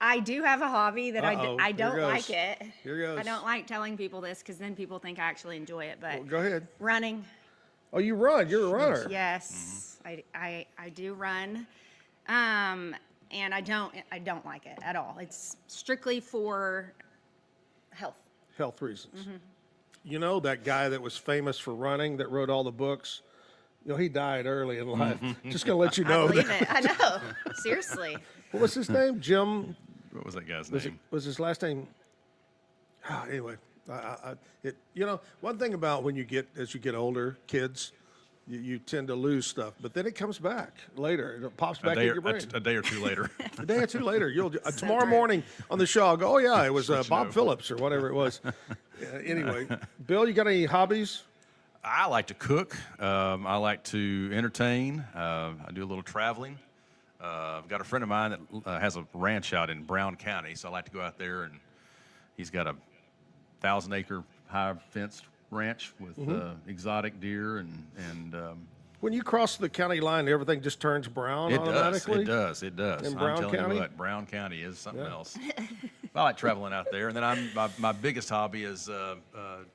I do have a hobby that I don't like it. Here goes. I don't like telling people this because then people think I actually enjoy it. But Well, go ahead. running. Oh, you run. You're a runner. Yes, I do run, and I don't like it at all. It's strictly for health. Health reasons. You know that guy that was famous for running that wrote all the books? You know, he died early in life. Just going to let you know. I believe it. I know. Seriously. What was his name? Jim? What was that guy's Was name? was his last name? Anyway, one thing about as you get older, kids, you tend to lose stuff, but then it comes back later. It pops back in your brain. A day or two later. A day or two later, tomorrow morning on the show, I'll go, oh yeah, it was Bob Phillips or whatever it was. Anyway, Bill, you got any hobbies? I like to cook. I like to entertain. I do a little traveling. I've got a friend of mine that has a ranch out in Brown County, so I like to go out there, and he's got a 1,000-acre high fenced ranch with exotic deer and When you cross the county line, everything just turns brown automatically? It does. In Brown I'm telling County? you what, Brown County is something else. I like traveling out there. And then my biggest hobby is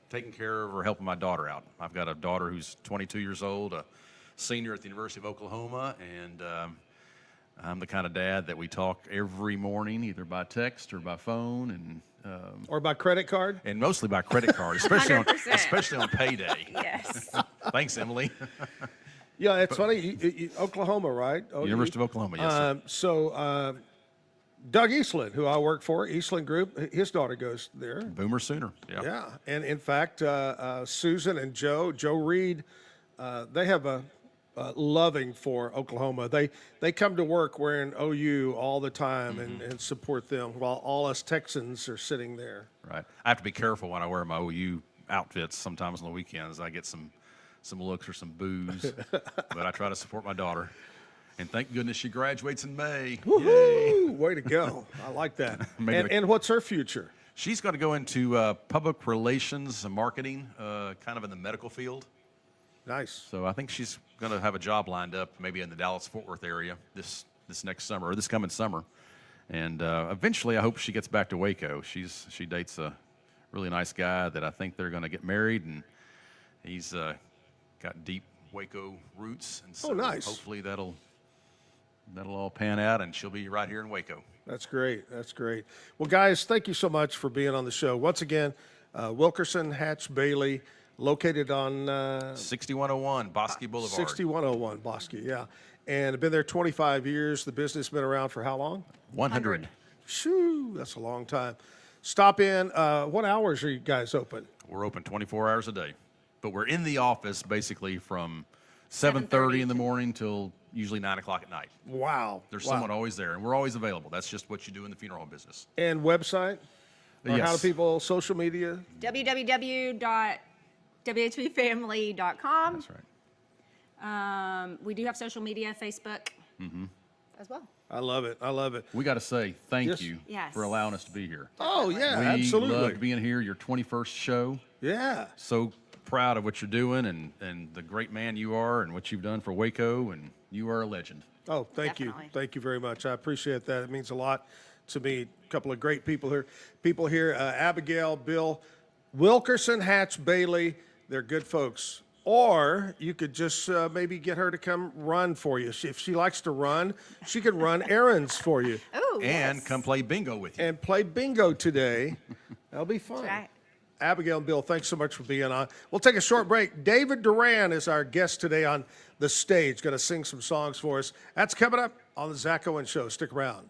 taking care of or helping my daughter out. I've got a daughter who's 22 years old, a senior at the University of Oklahoma, and I'm the kind of dad that we talk every morning, either by text or by phone, and or by credit card? And mostly by credit card, especially 100%. on payday. Yes. Thanks, Emily. Yeah, it's funny. Oklahoma, right? University of Oklahoma, yes, sir. So Doug Eastland, who I work for, Eastland Group, his daughter goes there. Boomer Sooner. Yeah, and in fact, Susan and Joe Reed, they have a loving for Oklahoma. They come to work wearing OU all the time and support them, while all us Texans are sitting there. Right. I have to be careful when I wear my OU outfits. Sometimes on the weekends, I get some looks or some boos, but I try to support my daughter. And thank goodness she graduates in May. Woohoo! Way to go! I like that. And what's her future? She's going to go into public relations and marketing, kind of in the medical field. Nice. So I think she's going to have a job lined up, maybe in the Dallas-Fort Worth area this next summer, or this coming summer. And eventually, I hope she gets back to Waco. She dates a really nice guy that I think they're going to get married, and he's got deep Waco roots. And so nice. Hopefully that'll all pan out, and she'll be right here in Waco. That's great. That's great. Well, guys, thank you so much for being on the show. Once again, Wilkerson Hatch Bailey, located on 6101 Bosque Boulevard. 6101 Bosque, yeah. And I've been there 25 years. The business has been around for how long? 100. Shoo, that's a long time. Stop in. What hours are you guys open? We're open 24 hours a day, but we're in the office basically from 7:30 in the morning till usually 9 o'clock at night. Wow. There's someone always there, and we're always available. That's just what you do in the funeral home business. And website? Or Yes. how do people, social media? www.whbfamily.com. That's right. We do have social media, Facebook as well. I love it. I love it. We got to say thank you Yes. for allowing us to be here. Oh, yeah, We absolutely. loved being here, your 21st show. Yeah. So proud of what you're doing and the great man you are and what you've done for Waco, and you are a legend. Oh, thank you. Definitely. Thank you very much. I appreciate that. It means a lot to me. A couple of great people here. Abigail, Bill, Wilkerson, Hatch, Bailey. They're good folks. Or you could just maybe get her to come run for you. If she likes to run, she can run errands for you. Oh, And yes. come play bingo with you. And play bingo today. That'll be fun. That's right. Abigail and Bill, thanks so much for being on. We'll take a short break. David Duran is our guest today on the stage. Going to sing some songs for us. That's coming up on the Zack Owen Show. Stick around.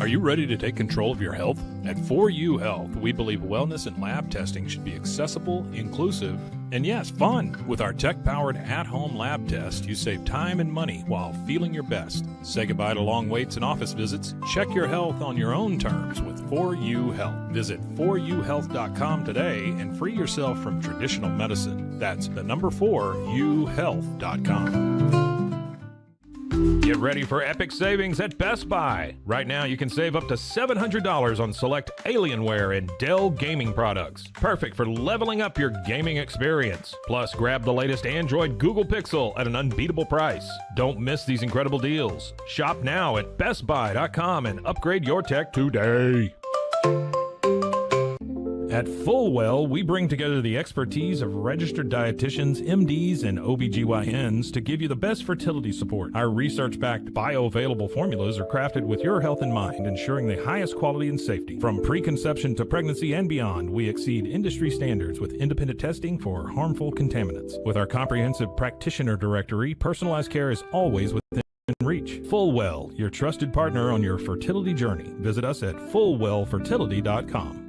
Are you ready to take control of your health? At 4U Health, we believe wellness and lab testing should be accessible, inclusive, and yes, fun. With our tech-powered at-home lab test, you save time and money while feeling your best. Say goodbye to long waits and office visits. Check your health on your own terms with 4U Health. Visit 4uhealth.com today and free yourself from traditional medicine. That's the number 4uhealth.com. Get ready for epic savings at Best Buy. Right now, you can save up to $700 on select Alienware and Dell gaming products. Perfect for leveling up your gaming experience. Plus, grab the latest Android Google Pixel at an unbeatable price. Don't miss these incredible deals. Shop now at bestbuy.com and upgrade your tech today. At Fullwell, we bring together the expertise of registered dietitians, MDs, and OBGYNs to give you the best fertility support. Our research-backed bioavailable formulas are crafted with your health in mind, ensuring the highest quality and safety. From preconception to pregnancy and beyond, we exceed industry standards with independent testing for harmful contaminants. With our comprehensive practitioner directory, personalized care is always within reach. Fullwell, your trusted partner on your fertility journey. Visit us at fullwellfertility.com.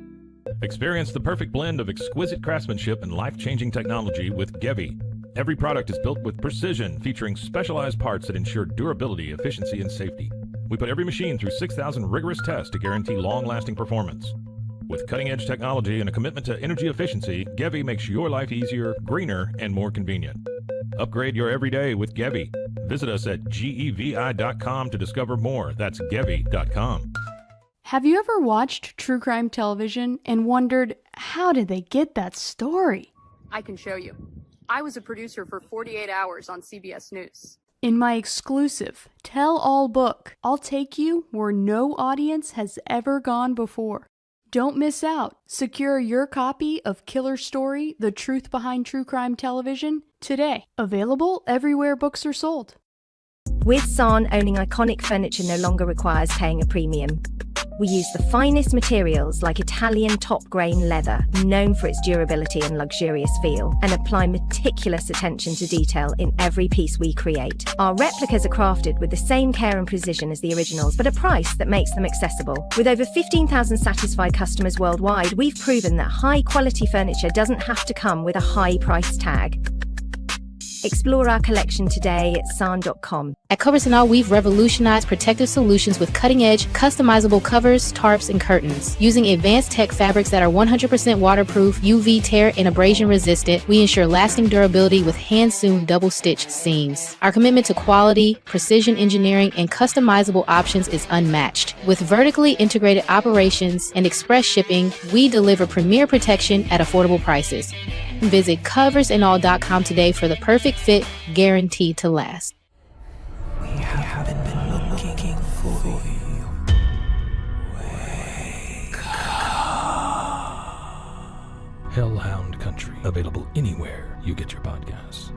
Experience the perfect blend of exquisite craftsmanship and life-changing technology with Gevi. Every product is built with precision, featuring specialized parts that ensure durability, efficiency, and safety. We put every machine through 6,000 rigorous tests to guarantee long-lasting performance. With cutting-edge technology and a commitment to energy efficiency, Gevi makes your life easier, greener, and more convenient. Upgrade your everyday with Gevi. Visit us at gevi.com to discover more. That's gevi.com. Have you ever watched true crime television and wondered, how did they get that story? I can show you. I was a producer for 48 Hours on CBS News. In my exclusive tell-all book, I'll take you where no audience has ever gone before. Don't miss out. Secure your copy of Killer Story, The Truth Behind True Crime Television today. Available everywhere books are sold. With San, owning iconic furniture no longer requires paying a premium. We use the finest materials like Italian top-grain leather, known for its durability and luxurious feel, and apply meticulous attention to detail in every piece we create. Our replicas are crafted with the same care and precision as the originals, but a price that makes them accessible. With over 15,000 satisfied customers worldwide, we've proven that high-quality furniture doesn't have to come with a high price tag. Explore our collection today at san.com. At Covers & All, we've revolutionized protective solutions with cutting-edge, customizable covers, tarps, and curtains. Using advanced tech fabrics that are 100% waterproof, UV tear, and abrasion resistant, we ensure lasting durability with hand-sewn double-stitch seams. Our commitment to quality, precision engineering, and customizable options is unmatched. With vertically integrated operations and express shipping, we deliver premier protection at affordable prices. Visit coversandall.com today for the perfect fit, guaranteed to last. We haven't been looking for you. Hellhound Country, available anywhere you get your podcasts.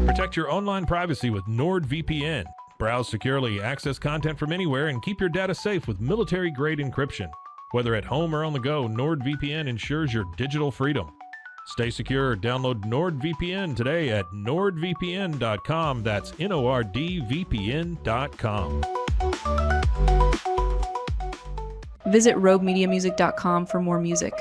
Protect your online privacy with NordVPN. Browse securely, access content from anywhere, and keep your data safe with military-grade encryption. Whether at home or on the go, NordVPN ensures your digital freedom. Stay secure. Download NordVPN today at nordvpn.com. That's NORDVPN.com. Visit roguemediamusic.com for more music.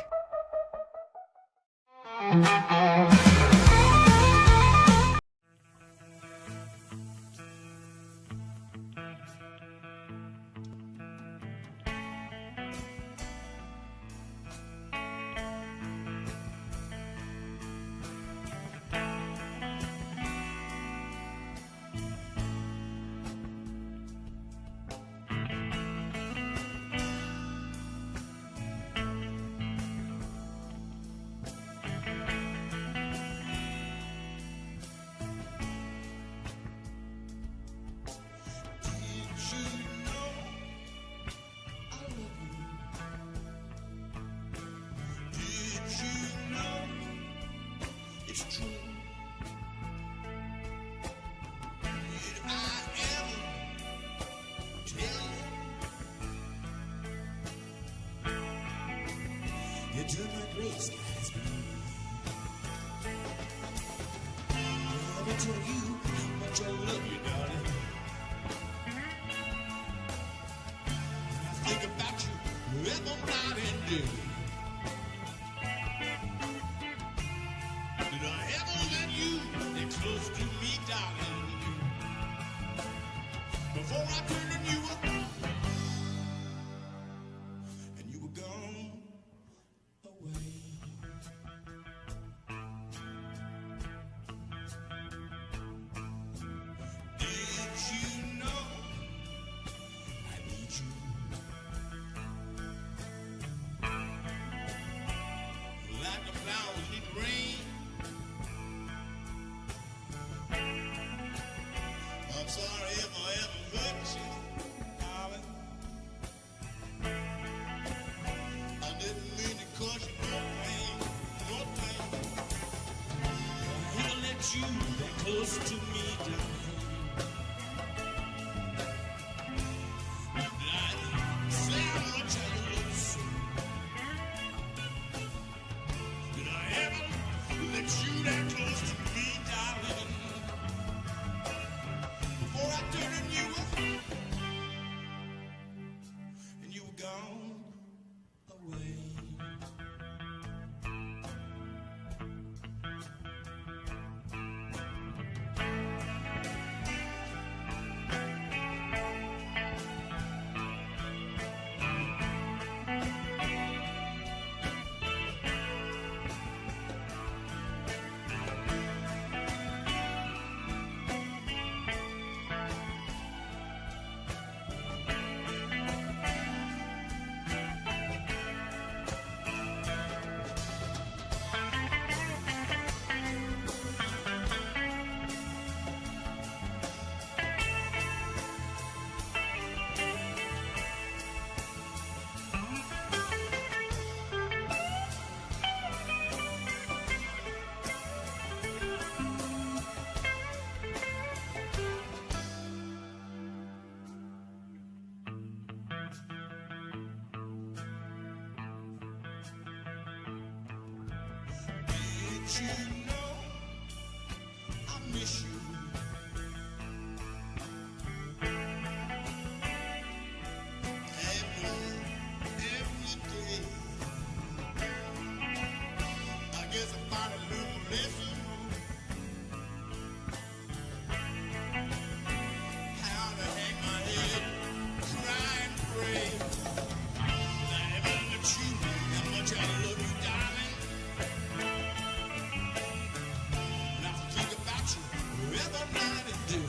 think about you every night and day. Did I ever let you get close to me, darling? Before I turned you up, and you were gone away. Did you know I need you? Like the flowers need rain. I'm sorry if I ever hurt you, darling. I didn't mean to cause you no pain, no pain. I never let you get close to me, darling. I say how much I love you. Did I ever let you that close to me, darling? Before I turned you up, and you were gone away. Did you know I miss you? Every day. I guess I found a little lesson. How to hang my head, cry and pray. I never let you how much I love you, darling. And I think about you every night and day.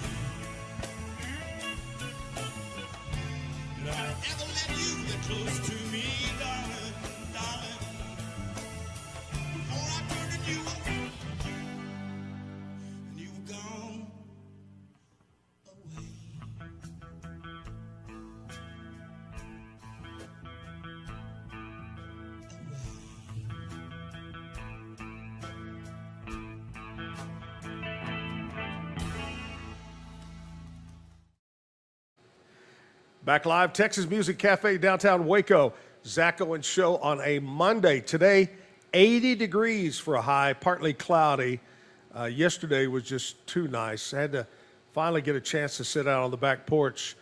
Did I ever let you get close to me, darling, darling? Before I turned you up, and you were gone away. Back live, Texas Music Cafe, downtown Waco. Zack Owen show on a Monday. Today, 80 degrees for a high, partly cloudy. Yesterday was just too nice. I had to finally get a chance to sit out on the back porch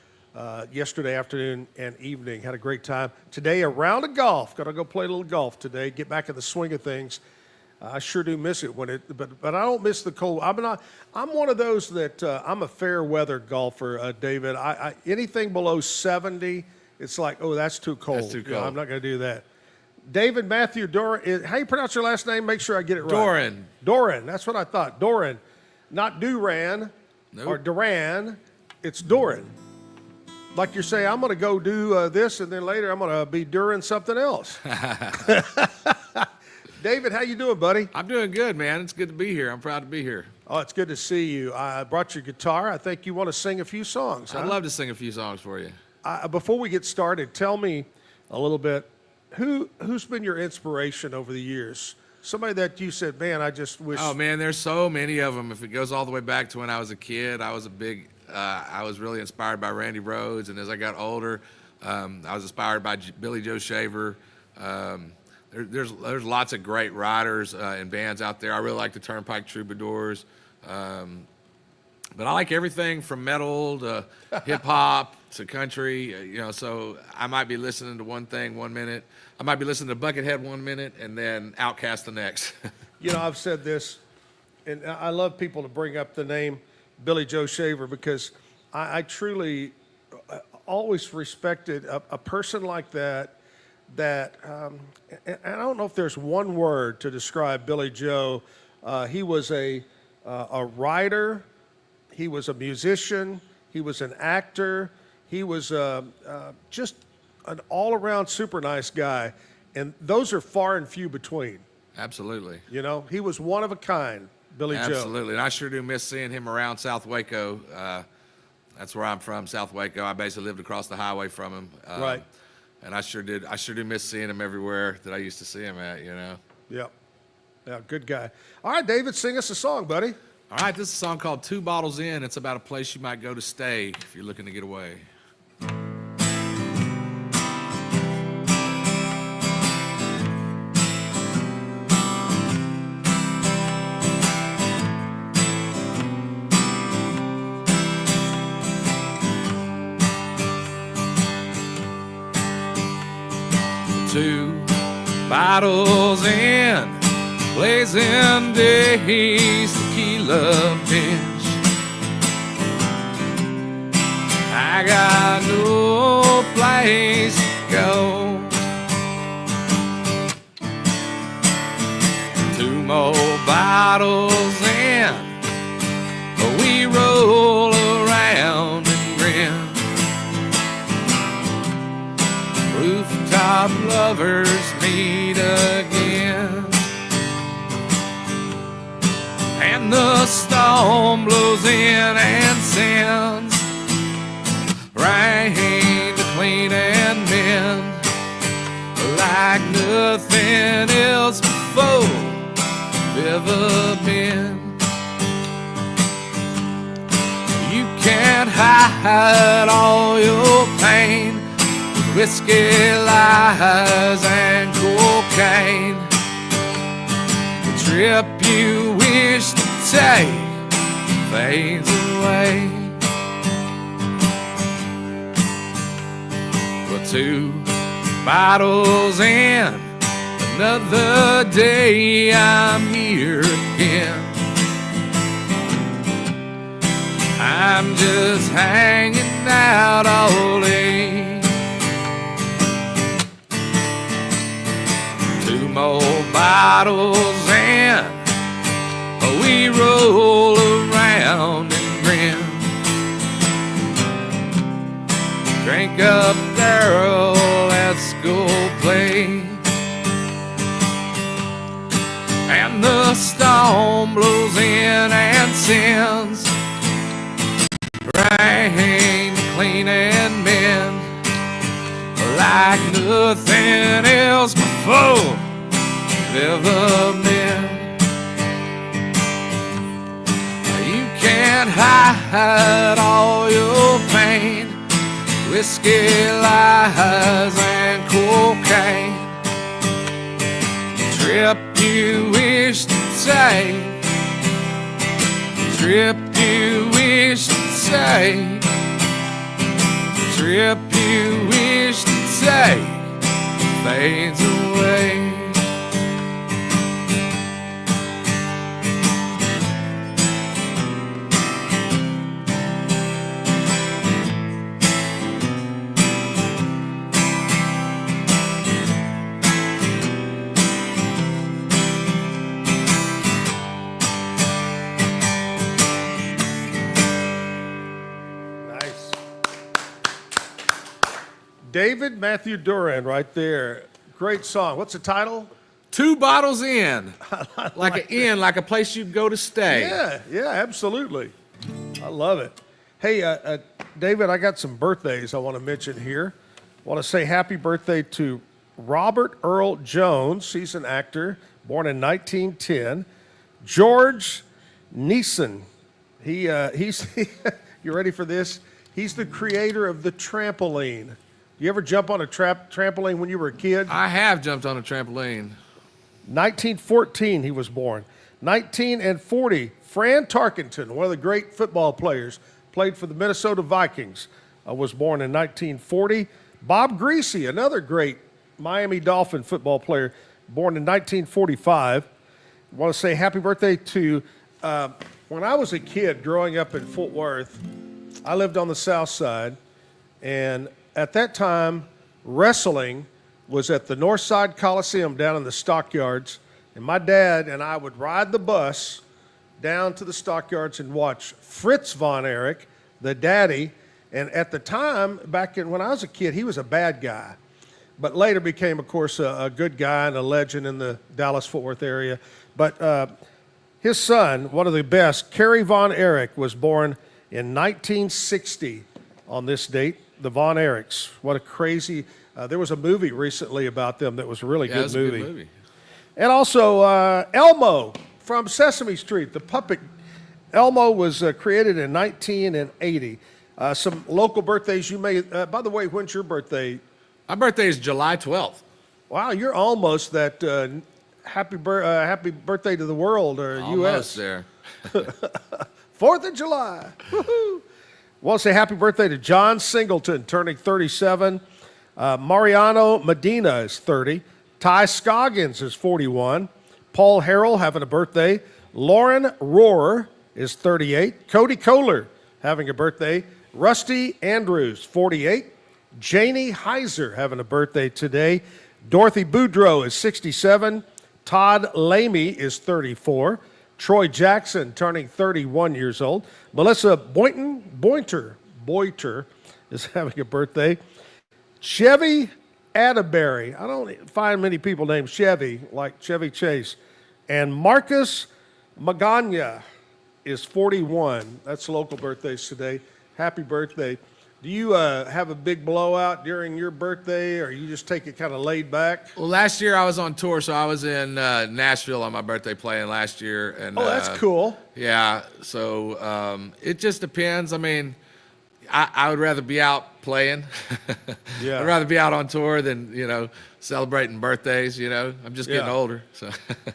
yesterday afternoon and evening. Had a great time. Today, a round of golf. Got to go play a little golf today, get back in the swing of things. I sure do miss it but I don't miss the cold. I'm one of those that I'm a fair weather golfer, David. I anything below 70, it's like, oh, that's too cold. That's too cold. I'm not going to do that. David Matthew Doran, how you pronounce your last name? Make sure I get it right. Doran. Doran, that's what I thought. Doran, not Duran or Duran. It's Doran. Like you say, I'm going to go do this, and then later I'm going to be doing something else. David, how you doing, buddy? I'm doing good, man. It's good to be here. I'm proud to be here. Oh, it's good to see you. I brought your guitar. I think you want to sing a few songs, huh? I'd love to sing a few songs for you. Before we get started, tell me a little bit, who's been your inspiration over the years? Somebody that you said, man, I just wish. Oh, man, there's so many of them. If it goes all the way back to when I was a kid, I was I was really inspired by Randy Rhoads. And as I got older, I was inspired by Billy Joe Shaver. There's lots of great writers and bands out there. I really like the Turnpike Troubadours. But I like everything from metal to hip-hop to country, so I might be listening to one thing 1 minute. I might be listening to Buckethead 1 minute and then Outkast the next. I've said this, and I love people to bring up the name Billy Joe Shaver because I truly always respected a person like that, and I don't know if there's one word to describe Billy Joe. He was a writer, he was a musician, he was an actor, he was just an all-around super nice guy, and those are far and few between. Absolutely. He was one of a kind, Billy Joe. Absolutely, and I sure do miss seeing him around South Waco. That's where I'm from, South Waco. I basically lived across the highway from him. Right. And I sure do miss seeing him everywhere that I used to see him at, Yep. Yeah, good guy. All right, David, sing us a song, buddy. All right, this is a song called 2 Bottles In. It's about a place you might go to stay if you're looking to get away. Two bottles in, blazing days, tequila binge. I got no place to go. 2 more bottles in, we roll around and grin. Rooftop lovers meet again, and the storm blows in and sends rain to clean and mend like nothing else before ever been. You can't hide all your pain, whiskey, lies, and cocaine. The trip you wish to take fades away. But 2 bottles in, another day I'm here again. I'm just hanging out all day. 2 more bottles in, we roll around and grin. Drink up, girl, let's go play. And the storm blows in and sends rain to clean and mend like nothing else before ever been. You can't hide all your pain, whiskey, lies, and cocaine. The trip you wish to take, the trip you wish to take, the trip you wish to take fades away. David Matthew Duran right there. Great song. What's the title? 2 bottles in. Like an inn, like a place you'd go to stay. Yeah, absolutely. I love it. Hey, David, I got some birthdays I want to mention here. I want to say happy birthday to Robert Earl Jones. He's an actor, born in 1910. George Neeson. He's you ready for this? He's the creator of the trampoline. You ever jump on a trampoline when you were a kid? I have jumped on a trampoline. 1914 he was born. 1940, Fran Tarkenton, one of the great football players, played for the Minnesota Vikings. was born in 1940. Bob Greasy, another great Miami Dolphin football player, born in 1945. I want to say happy birthday to, when I was a kid growing up in Fort Worth, I lived on the south side, and at that time, wrestling was at the North Side Coliseum down in the stockyards, and my dad and I would ride the bus down to the stockyards and watch Fritz Von Erich, the daddy. And at the time, back when I was a kid, he was a bad guy, but later became, of course, a good guy and a legend in the Dallas-Fort Worth area. But his son, one of the best, Kerry Von Erich, was born in 1960 on this date. The Von Erichs. What a crazy... there was a movie recently about them that was a really good movie. Good movie. And also Elmo from Sesame Street, the puppet. Elmo was created in 1980. Some local birthdays you may... by the way, when's your birthday? My birthday is July 12th. Wow, you're almost that happy birthday to the world, or Almost U.S. there. 4th of July. Woohoo! Want to say happy birthday to John Singleton, turning 37. Mariano Medina is 30. Ty Scoggins is 41. Paul Harrell having a birthday. Lauren Rohrer is 38. Cody Kohler having a birthday. Rusty Andrews, 48. Janie Heiser having a birthday today. Dorothy Boudreau is 67. Todd Lamy is 34. Troy Jackson turning 31 years old. Melissa Boynter is having a birthday. Chevy Atterbury. I don't find many people named Chevy, like Chevy Chase. And Marcus Magana is 41. That's local birthdays today. Happy birthday. Do you have a big blowout during your birthday, or you just take it kind of laid back? Well, last year I was on tour, so I was in Nashville on my birthday playing last year. And oh, that's cool. Yeah, so it just depends. I mean, I would rather be out playing. Yeah. I'd rather be out on tour than, celebrating birthdays, I'm just getting older. So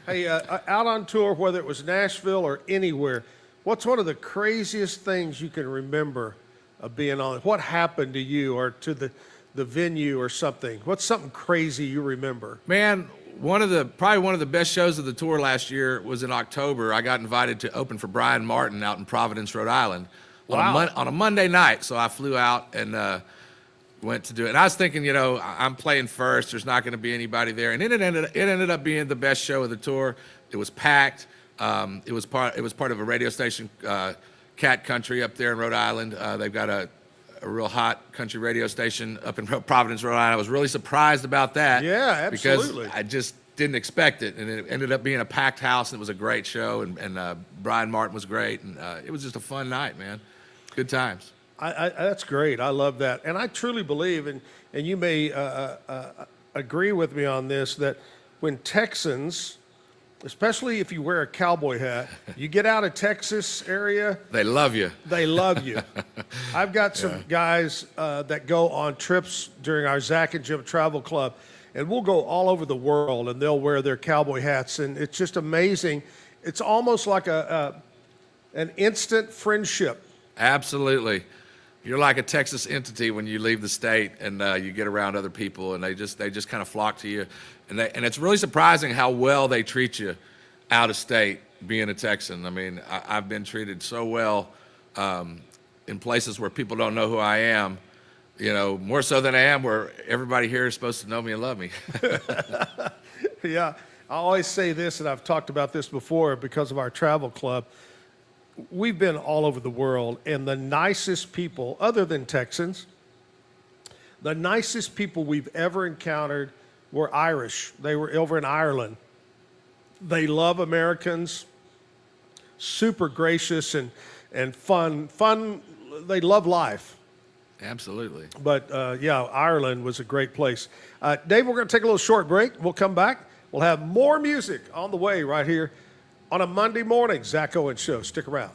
Hey, out on tour, whether it was Nashville or anywhere, what's one of the craziest things you can remember of being on? What happened to you or to the venue or something? What's something crazy you remember? Man, probably one of the best shows of the tour last year was in October. I got invited to open for Brian Martin out in Providence, Rhode Island. Wow. On a Monday night. So I flew out and went to do it. And I was thinking, I'm playing first. There's not going to be anybody there. And it ended up being the best show of the tour. It was packed. It was part of a radio station, Cat Country, up there in Rhode Island. They've got a real hot country radio station up in Providence, Rhode Island. I was really surprised about that. Yeah, absolutely. Because I just didn't expect it, and it ended up being a packed house, and it was a great show. And Brian Martin was great, and it was just a fun night, man. Good times. That's great. I love that. And I truly believe, and you may agree with me on this, that when Texans, especially if you wear a cowboy hat, you get out of Texas area. They love you. They love you. I've got some guys that go on trips during our Zack and Jim Travel Club, and we'll go all over the world, and they'll wear their cowboy hats, and it's just amazing. It's almost like an instant friendship. Absolutely. You're like a Texas entity when you leave the state and you get around other people, and they just kind of flock to you. And it's really surprising how well they treat you out of state being a Texan. I mean, I've been treated so well in places where people don't know who I am, more so than I am where everybody here is supposed to know me and love me. Yeah, I always say this, and I've talked about this before because of our travel club. We've been all over the world, and the nicest people, other than Texans, the nicest people we've ever encountered were Irish. They were over in Ireland. They love Americans, super gracious and fun. They love life. Absolutely. But, Ireland was a great place. Dave, we're going to take a little short break. We'll come back. We'll have more music on the way right here on a Monday morning, Zack Owen Show. Stick around.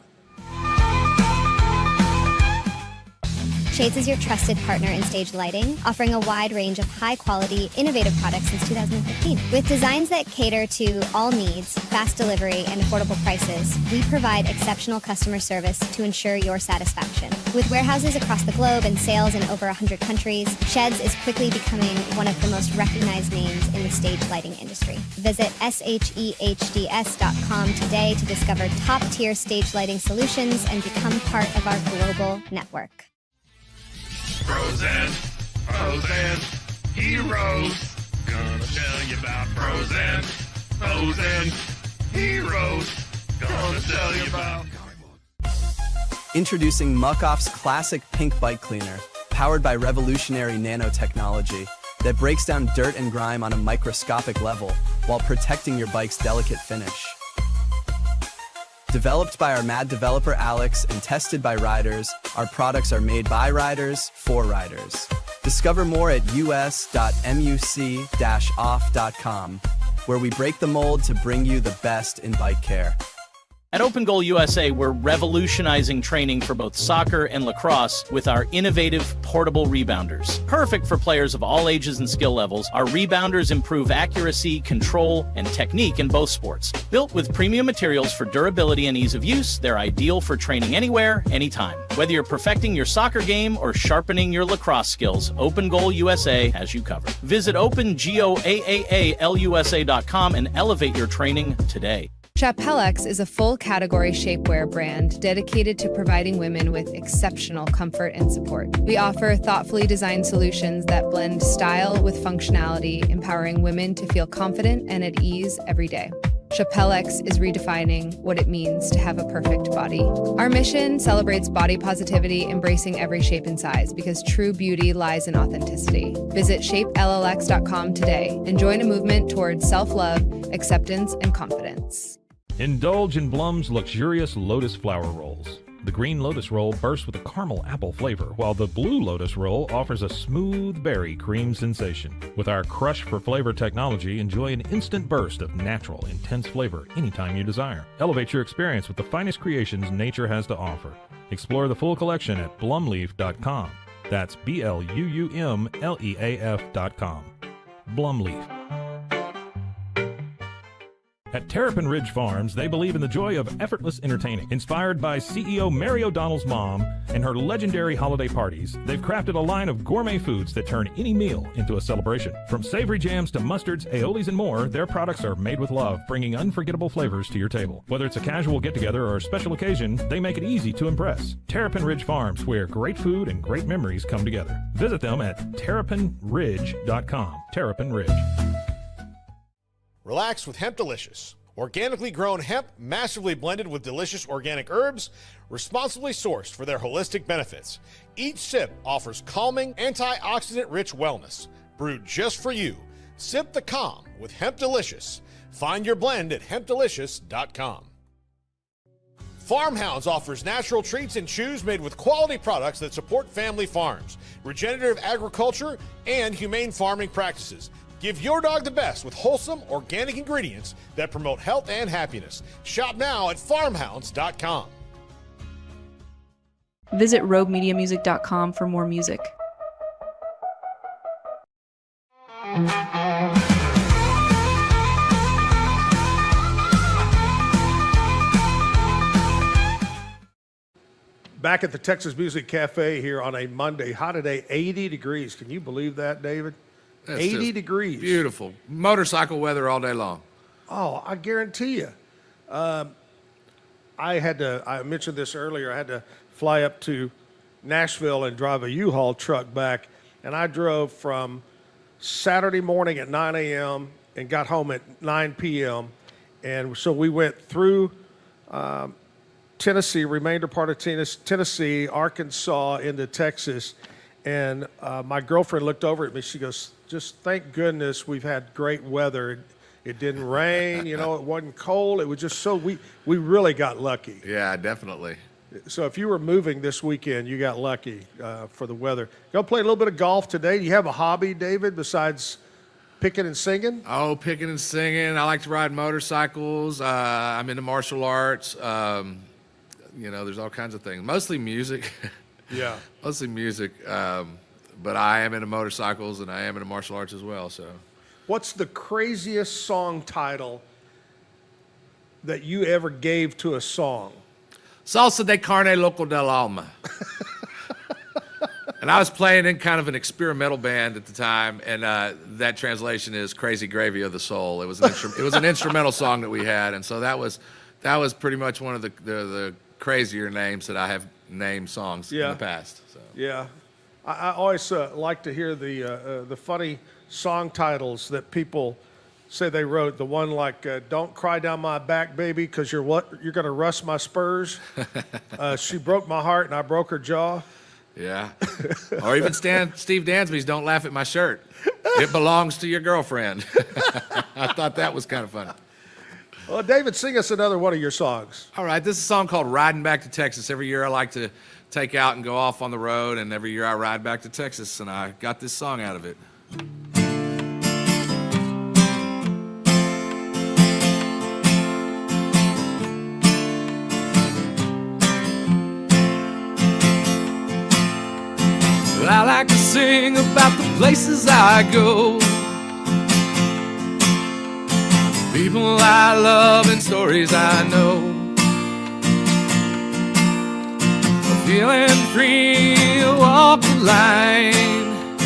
Shades is your trusted partner in stage lighting, offering a wide range of high-quality, innovative products since 2015. With designs that cater to all needs, fast delivery, and affordable prices, we provide exceptional customer service to ensure your satisfaction. With warehouses across the globe and sales in over 100 countries, Sheds is quickly becoming one of the most recognized names in the stage lighting industry. Visit shehds.com today to discover top-tier stage lighting solutions and become part of our global network. Frozen heroes. Gonna tell you about frozen heroes. Gonna tell you about. Introducing Muck-Off's classic pink bike cleaner, powered by revolutionary nanotechnology that breaks down dirt and grime on a microscopic level while protecting your bike's delicate finish. Developed by our mad developer Alex and tested by riders, our products are made by riders for riders. Discover more at us.muc-off.com, where we break the mold to bring you the best in bike care. At Open Goal USA, we're revolutionizing training for both soccer and lacrosse with our innovative portable rebounders. Perfect for players of all ages and skill levels, our rebounders improve accuracy, control, and technique in both sports. Built with premium materials for durability and ease of use, they're ideal for training anywhere, anytime. Whether you're perfecting your soccer game or sharpening your lacrosse skills, Open Goal USA has you covered. Visit OpenGoallusa.com and elevate your training today. Chapellex is a full category shapewear brand dedicated to providing women with exceptional comfort and support. We offer thoughtfully designed solutions that blend style with functionality, empowering women to feel confident and at ease every day. Chapellex is redefining what it means to have a perfect body. Our mission celebrates body positivity, embracing every shape and size, because true beauty lies in authenticity. Visit shapellx.com today and join a movement towards self-love, acceptance, and confidence. Indulge in Blum's luxurious Lotus Flower Rolls. The green Lotus Roll bursts with a caramel apple flavor, while the blue Lotus Roll offers a smooth berry cream sensation. With our Crush for Flavor technology, enjoy an instant burst of natural, intense flavor anytime you desire. Elevate your experience with the finest creations nature has to offer. Explore the full collection at blumleaf.com. That's BLUUMLEAF.com. Blumleaf. At Terrapin Ridge Farms, they believe in the joy of effortless entertaining. Inspired by CEO Mary O'Donnell's mom and her legendary holiday parties, they've crafted a line of gourmet foods that turn any meal into a celebration. From savory jams to mustards, aiolis, and more, their products are made with love, bringing unforgettable flavors to your table. Whether it's a casual get-together or a special occasion, they make it easy to impress. Terrapin Ridge Farms, where great food and great memories come together. Visit them at terrapinridge.com. Terrapin Ridge. Relax with Hemp Delicious. Organically grown hemp, massively blended with delicious organic herbs, responsibly sourced for their holistic benefits. Each sip offers calming, antioxidant-rich wellness. Brewed just for you. Sip the calm with Hemp Delicious. Find your blend at hempdelicious.com. Farmhounds offers natural treats and chews made with quality products that support family farms, regenerative agriculture, and humane farming practices. Give your dog the best with wholesome, organic ingredients that promote health and happiness. Shop now at farmhounds.com. Visit roguemediamusic.com for more music. Back at the Texas Music Cafe here on a Monday. Hot today, 80 degrees. Can you believe that, David? That's 80 just degrees. Beautiful. Motorcycle weather all day long. Oh, I guarantee you. I mentioned this earlier, I had to fly up to Nashville and drive a U-Haul truck back, and I drove from Saturday morning at 9 a.m. and got home at 9 p.m. And so we went through Tennessee, remainder part of Tennessee, Arkansas, into Texas. And my girlfriend looked over at me. She goes, just thank goodness we've had great weather. It didn't rain, it wasn't cold. It was just so, we really got lucky. Yeah, definitely. So if you were moving this weekend, you got lucky for the weather. Go play a little bit of golf today. Do you have a hobby, David, besides picking and singing? Oh, picking and singing. I like to ride motorcycles. I'm into martial arts. There's all kinds of things. Mostly music. Yeah. Mostly music. But I am into motorcycles and I am into martial arts as well. So, What's the craziest song title that you ever gave to a song? Salsa de carne loco del alma. And I was playing in kind of an experimental band at the time, and that translation is "Crazy Gravy of the Soul." It was an instrumental song that we had, and so that was pretty much one of the crazier names that I have named songs in the past. So. Yeah, I always like to hear the funny song titles that people say they wrote. The one like "Don't Cry Down My Back, Baby, because you're going to rust my spurs." She broke my heart and I broke her jaw. Yeah. Or even Steve Dansby's "Don't Laugh at My Shirt. It belongs to your girlfriend." I thought that was kind of funny. Well, David, sing us another one of your songs. All right. This is a song called "Riding Back to Texas." Every year I like to take out and go off on the road, and every year I ride back to Texas, and I got this song out of it. I like to sing about the places I go, people I love and stories I know. Feeling free to walk the line,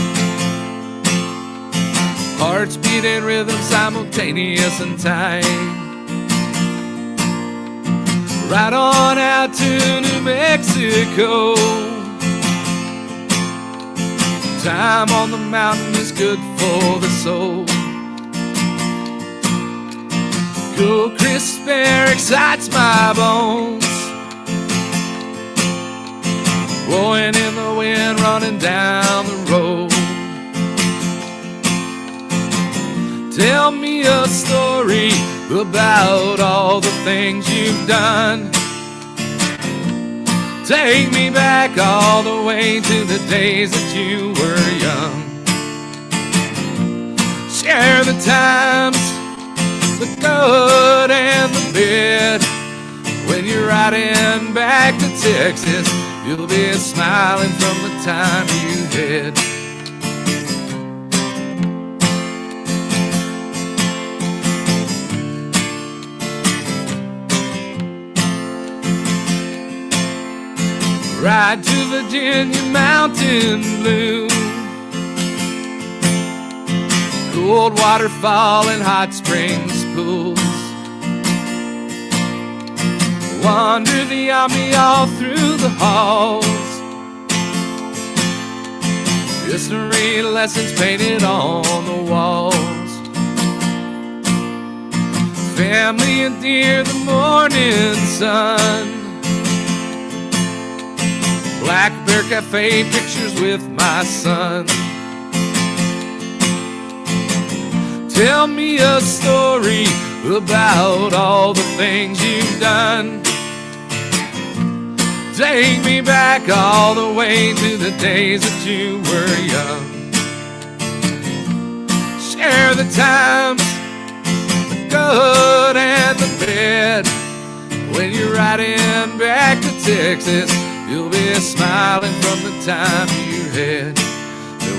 hearts beating rhythm simultaneous in time. Right on out to New Mexico. Time on the mountain is good for the soul. Cool, crisp air excites my bones, blowing in the wind, running down the road. Tell me a story about all the things you've done. Take me back all the way to the days that you were young. Share the times, the good and the bad. When you're riding back to Texas, you'll be smiling from the time you had. Ride to Virginia Mountain Blue, cold waterfall and hot springs pools. Wander the army all through the halls, history lessons painted on the walls. Family and dear the morning sun, Black Bear Cafe pictures with my son. Tell me a story about all the things you've done. Take me back all the way to the days that you were young. Share the times, the good and the bad. When you're riding back to Texas, you'll be smiling from the time you had.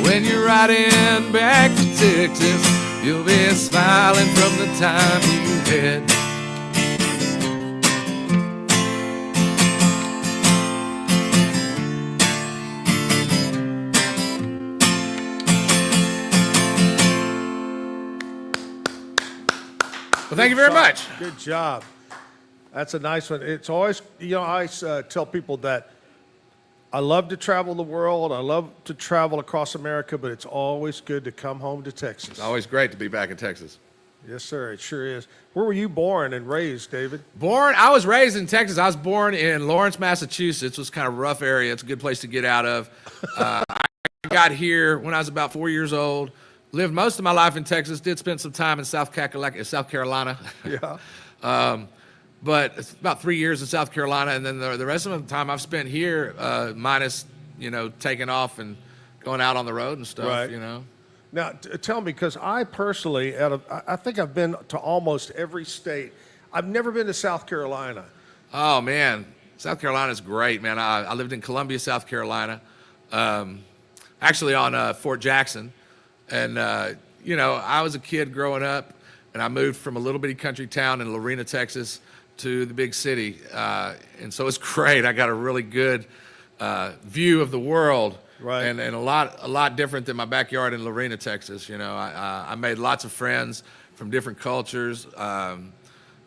When you're riding back to Texas, you'll be smiling from the time you had. Well, thank you very much. Good job. That's a nice one. It's always, I always tell people that I love to travel the world. I love to travel across America, but it's always good to come home to Texas. It's always great to be back in Texas. Yes, sir. It sure is. Where were you born and raised, David? I was raised in Texas. I was born in Lawrence, Massachusetts. It was kind of a rough area. It's a good place to get out of. I got here when I was about 4 years old. Lived most of my life in Texas. Did spend some time in South Carolina. Yeah. But it's about 3 years in South Carolina, and then the rest of the time I've spent here, minus, taking off and going out on the road and stuff, Right. Now, tell me, because I personally, I think I've been to almost every state. I've never been to South Carolina. Oh, man. South Carolina's great, man. I lived in Columbia, South Carolina, actually on Fort Jackson. And, I was a kid growing up, and I moved from a little bitty country town in Lorena, Texas, to the big city. And so it's great. I got a really good view of the world. Right. And a lot different than my backyard in Lorena, Texas. I made lots of friends from different cultures.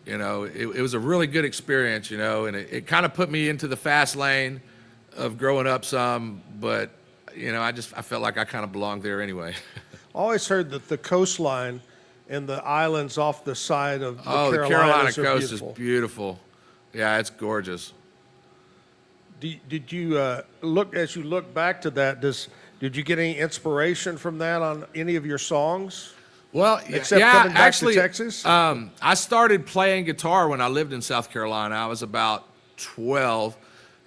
It was a really good experience, and it kind of put me into the fast lane of growing up some, but, I felt like I kind of belonged there anyway. Always heard that the coastline and the islands off the side of the the Carolinas Carolina are coast beautiful. is beautiful. Yeah, it's gorgeous. Did you as you look back to that, did you get any inspiration from that on any of your songs? Well, Except yeah, coming back actually, to Texas? I started playing guitar when I lived in South Carolina. I was about 12,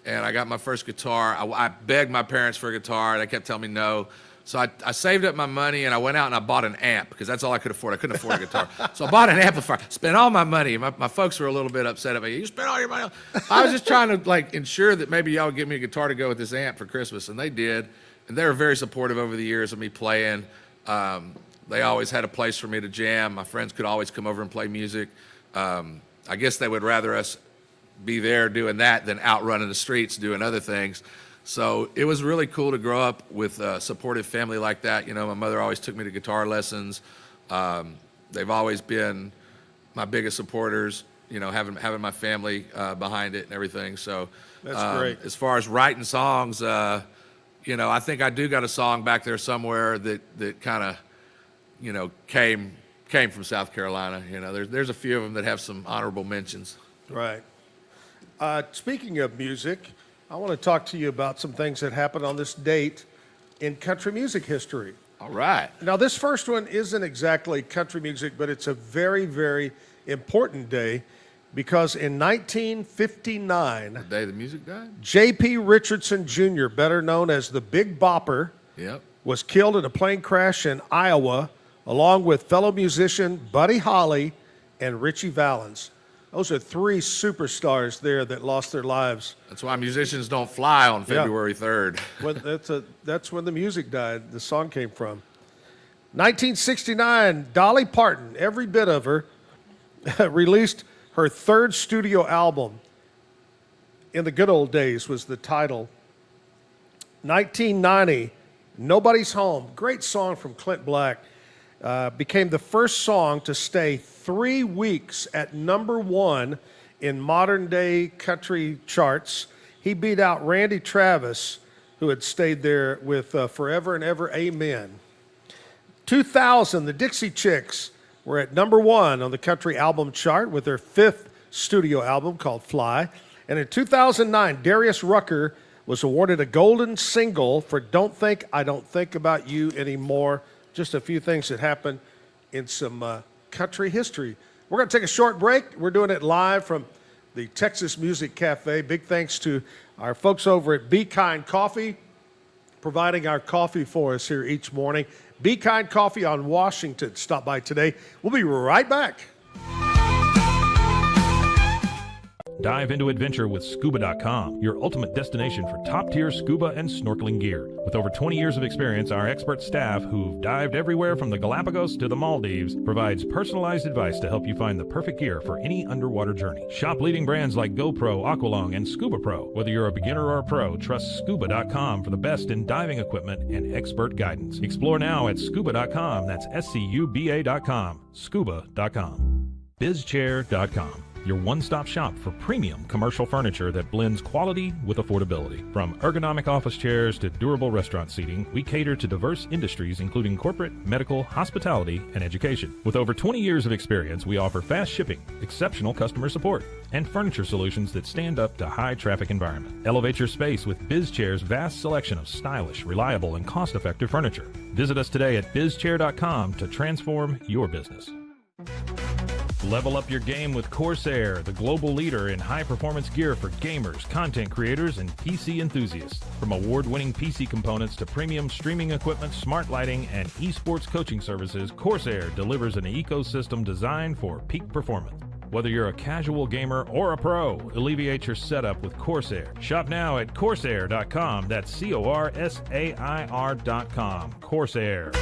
and I got my first guitar. I begged my parents for a guitar, and they kept telling me no. So I saved up my money, and I went out and I bought an amp, because that's all I could afford. I couldn't afford a guitar. So I bought an amplifier, spent all my money. My folks were a little bit upset at me. You spent all your money. I was just trying to ensure that maybe y'all would give me a guitar to go with this amp for Christmas, and they did. And they were very supportive over the years of me playing. They always had a place for me to jam. My friends could always come over and play music. I guess they would rather us be there doing that than out running the streets doing other things. So it was really cool to grow up with a supportive family like that. My mother always took me to guitar lessons. They've always been my biggest supporters, having my family behind it and everything. So that's great. As far as writing songs, I think I do got a song back there somewhere that kind of, came from South Carolina. There's a few of them that have some honorable mentions. Right. Speaking of music, I want to talk to you about some things that happened on this date in country music history. All right. Now, this first one isn't exactly country music, but it's a very, very important day because in 1959, The day the music died? J.P. Richardson Jr., better known as the Big Bopper, Yep. was killed in a plane crash in Iowa, along with fellow musician Buddy Holly and Ritchie Valens. Those are three superstars there that lost their lives. That's why musicians don't fly on February 3rd. Well, that's when the music died. The song came from. 1969, Dolly Parton, every bit of her, released her third studio album. In the Good Old Days was the title. 1990, Nobody's Home, great song from Clint Black, became the first song to stay 3 weeks at number one in modern day country charts. He beat out Randy Travis, who had stayed there with Forever and Ever Amen. 2000, the Dixie Chicks were at number one on the country album chart with their fifth studio album called Fly. And in 2009, Darius Rucker was awarded a golden single for Don't Think I Don't Think About You Anymore. Just a few things that happened in some country history. We're going to take a short break. We're doing it live from the Texas Music Cafe. Big thanks to our folks over at Be Kind Coffee, providing our coffee for us here each morning. Be Kind Coffee on Washington. Stop by today. We'll be right back. Dive into adventure with Scuba.com, your ultimate destination for top-tier scuba and snorkeling gear. With over 20 years of experience, our expert staff, who've dived everywhere from the Galapagos to the Maldives, provides personalized advice to help you find the perfect gear for any underwater journey. Shop leading brands like GoPro, Aqualung, and Scuba Pro. Whether you're a beginner or a pro, trust Scuba.com for the best in diving equipment and expert guidance. Explore now at Scuba.com. That's SCUBA.com. Scuba.com. BizChair.com. Your one-stop shop for premium commercial furniture that blends quality with affordability. From ergonomic office chairs to durable restaurant seating, we cater to diverse industries including corporate, medical, hospitality, and education. With over 20 years of experience, we offer fast shipping, exceptional customer support, and furniture solutions that stand up to high-traffic environment. Elevate your space with BizChair's vast selection of stylish, reliable, and cost-effective furniture. Visit us today at BizChair.com to transform your business. Level up your game with Corsair, the global leader in high-performance gear for gamers, content creators, and PC enthusiasts. From award-winning PC components to premium streaming equipment, smart lighting, and esports coaching services, Corsair delivers an ecosystem designed for peak performance. Whether you're a casual gamer or a pro, alleviate your setup with Corsair. Shop now at Corsair.com. That's Corsair.com. Corsair.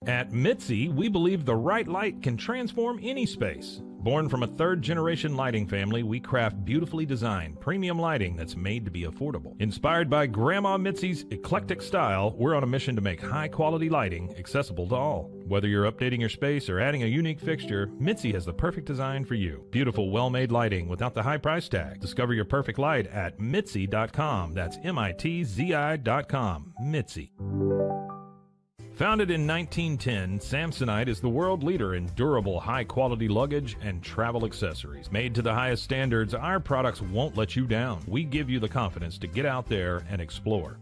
At Mitzi, we believe the right light can transform any space. Born from a third-generation lighting family, we craft beautifully designed, premium lighting that's made to be affordable. Inspired by Grandma Mitzi's eclectic style, we're on a mission to make high-quality lighting accessible to all. Whether you're updating your space or adding a unique fixture, Mitzi has the perfect design for you. Beautiful, well-made lighting without the high price tag. Discover your perfect light at Mitzi.com. That's MITZI.com. Mitzi. Founded in 1910, Samsonite is the world leader in durable, high-quality luggage and travel accessories. Made to the highest standards, our products won't let you down. We give you the confidence to get out there and explore.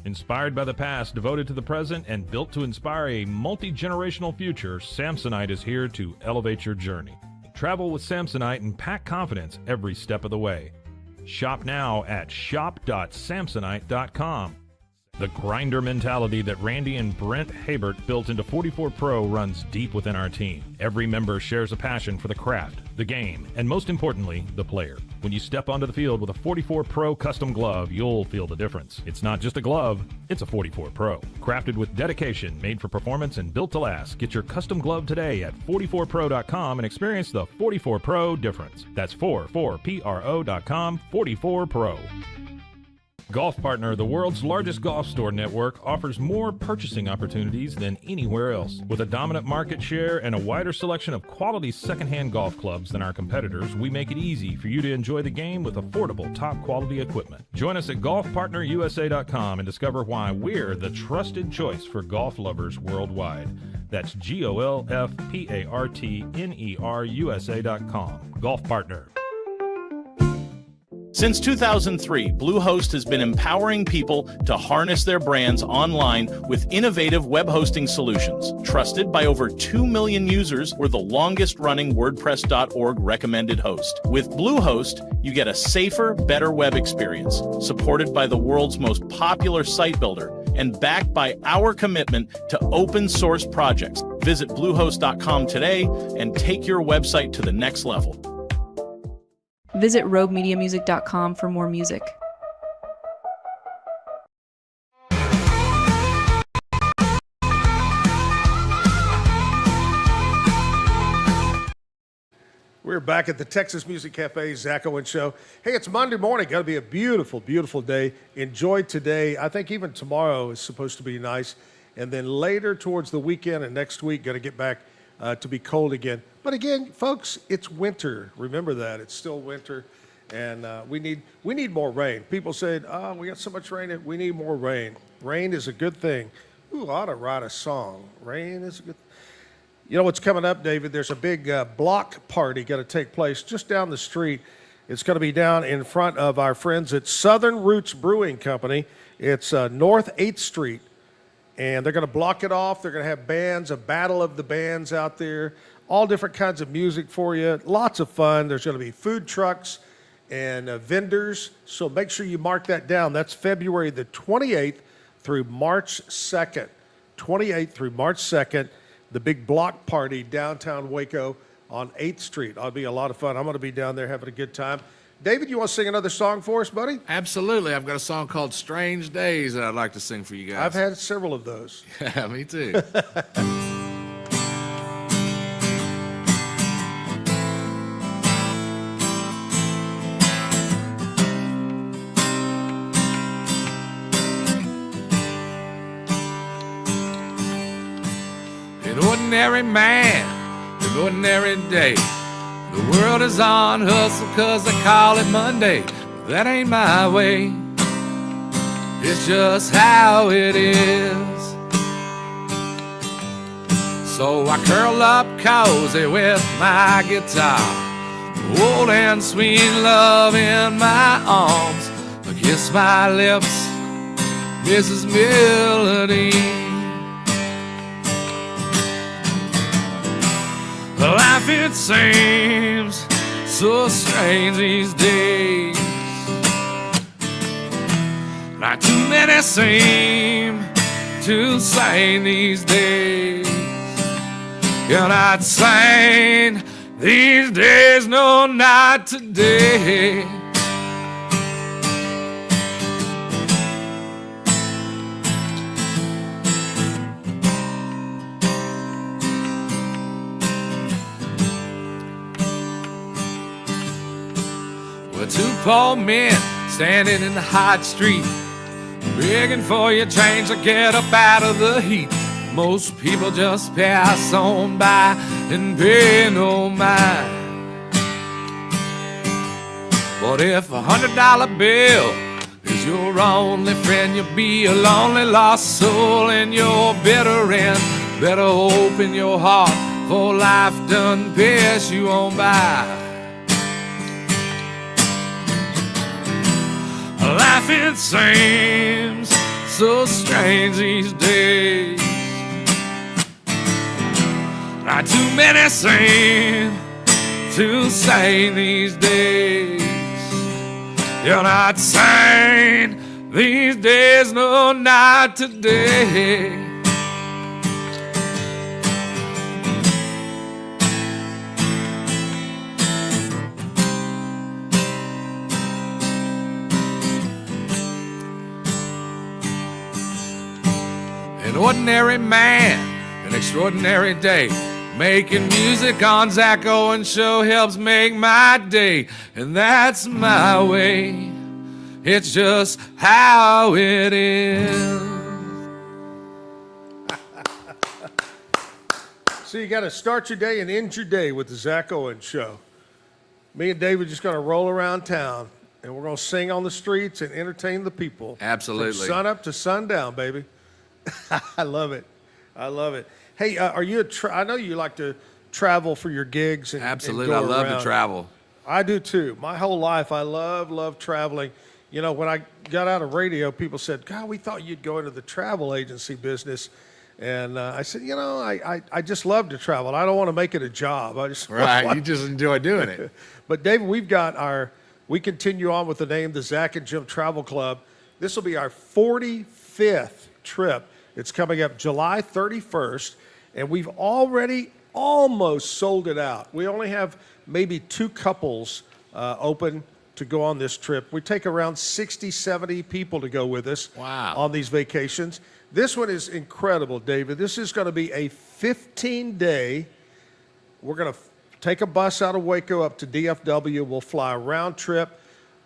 Inspired by the past, devoted to the present, and built to inspire a multi-generational future, Samsonite is here to elevate your journey. Travel with Samsonite and pack confidence every step of the way. Shop now at shop.samsonite.com. The grinder mentality that Randy and Brent Habert built into 44 Pro runs deep within our team. Every member shares a passion for the craft, the game, and most importantly, the player. When you step onto the field with a 44 Pro custom glove, you'll feel the difference. It's not just a glove, it's a 44 Pro. Crafted with dedication, made for performance, and built to last. Get your custom glove today at 44pro.com and experience the 44 Pro difference. That's 44pro.com, 44 Pro. Golf Partner, the world's largest golf store network, offers more purchasing opportunities than anywhere else. With a dominant market share and a wider selection of quality secondhand golf clubs than our competitors, we make it easy for you to enjoy the game with affordable, top-quality equipment. Join us at golfpartnerusa.com and discover why we're the trusted choice for golf lovers worldwide. That's GOLFPARTNERUSA.com. Golf Partner. Since 2003, Bluehost has been empowering people to harness their brands online with innovative web hosting solutions. Trusted by over 2 million users, we're the longest-running WordPress.org recommended host. With Bluehost, you get a safer, better web experience, supported by the world's most popular site builder, and backed by our commitment to open-source projects. Visit Bluehost.com today and take your website to the next level. Visit RogueMediaMusic.com for more music. We're back at the Texas Music Cafe, Zack Owen Show. Hey, it's Monday morning. Got to be a beautiful, beautiful day. Enjoy today. I think even tomorrow is supposed to be nice. And then later towards the weekend and next week, got to get back to be cold again. But again, folks, it's winter. Remember that. It's still winter, and we need more rain. People said, oh, we got so much rain. We need more rain. Rain is a good thing. Ooh, I ought to write a song. Rain is a good thing. You know what's coming up, David? There's a big block party going to take place just down the street. It's going to be down in front of our friends at Southern Roots Brewing Company. It's North 8th Street. And they're going to block it off. They're going to have bands, a battle of the bands out there, all different kinds of music for you. Lots of fun. There's going to be food trucks and vendors. So make sure you mark that down. That's February the 28th through March 2nd. 28th through March 2nd, the big block party downtown Waco on 8th Street. It'll be a lot of fun. I'm going to be down there having a good time. David, you want to sing another song for us, buddy? Absolutely. I've got a song called Strange Days that I'd like to sing for you guys. I've had several of those. Yeah, me too. An ordinary man, an ordinary day. The world is on hustle 'cause they call it Monday. But that ain't my way. It's just how it is. So I curl up cozy with my guitar, old and sweet love in my arms. Kiss my lips, Mrs. Melody. Life, it seems so strange these days. Not too many seem to sing these days. And I'd sing These days, no, not today. We're two poor men standing in the hot street, begging for your change to get up out of the heat. Most people just pass on by and pay no mind. But if $100 bill is your only friend, you'll be a lonely lost soul in your bitter end. Better open your heart, for life done pass you on by. Life, it seems so strange these days. Not too many seem to sane these days. You're not sane these days, no, not today. An ordinary man, an extraordinary day. Making music on Zack Owen show helps make my day, and that's my way. It's just how it is. So you got to start your day and end your day with the Zack Owen show. Me and David just going to roll around town, and we're going to sing on the streets and entertain the people. Absolutely. From sun up to sundown, baby. I love it. I love it. Hey, are you I know you like to travel for your gigs. And, absolutely, and I love to travel. I do too. My whole life, I love traveling. You know, when I got out of radio, people said, God, we thought you'd go into the travel agency business. And I said, you know, I just love to travel. I don't want to make it a job. I just Right, you just enjoy doing it. But David, we continue on with the name, the Zack and Jim Travel Club. This will be our 45th trip. It's coming up July 31st, and we've already almost sold it out. We only have maybe 2 couples open to go on this trip. We take around 60, 70 people to go with us on these vacations. This one is incredible, David. This is going to be a 15-day. We're going to take a bus out of Waco up to DFW. We'll fly a round trip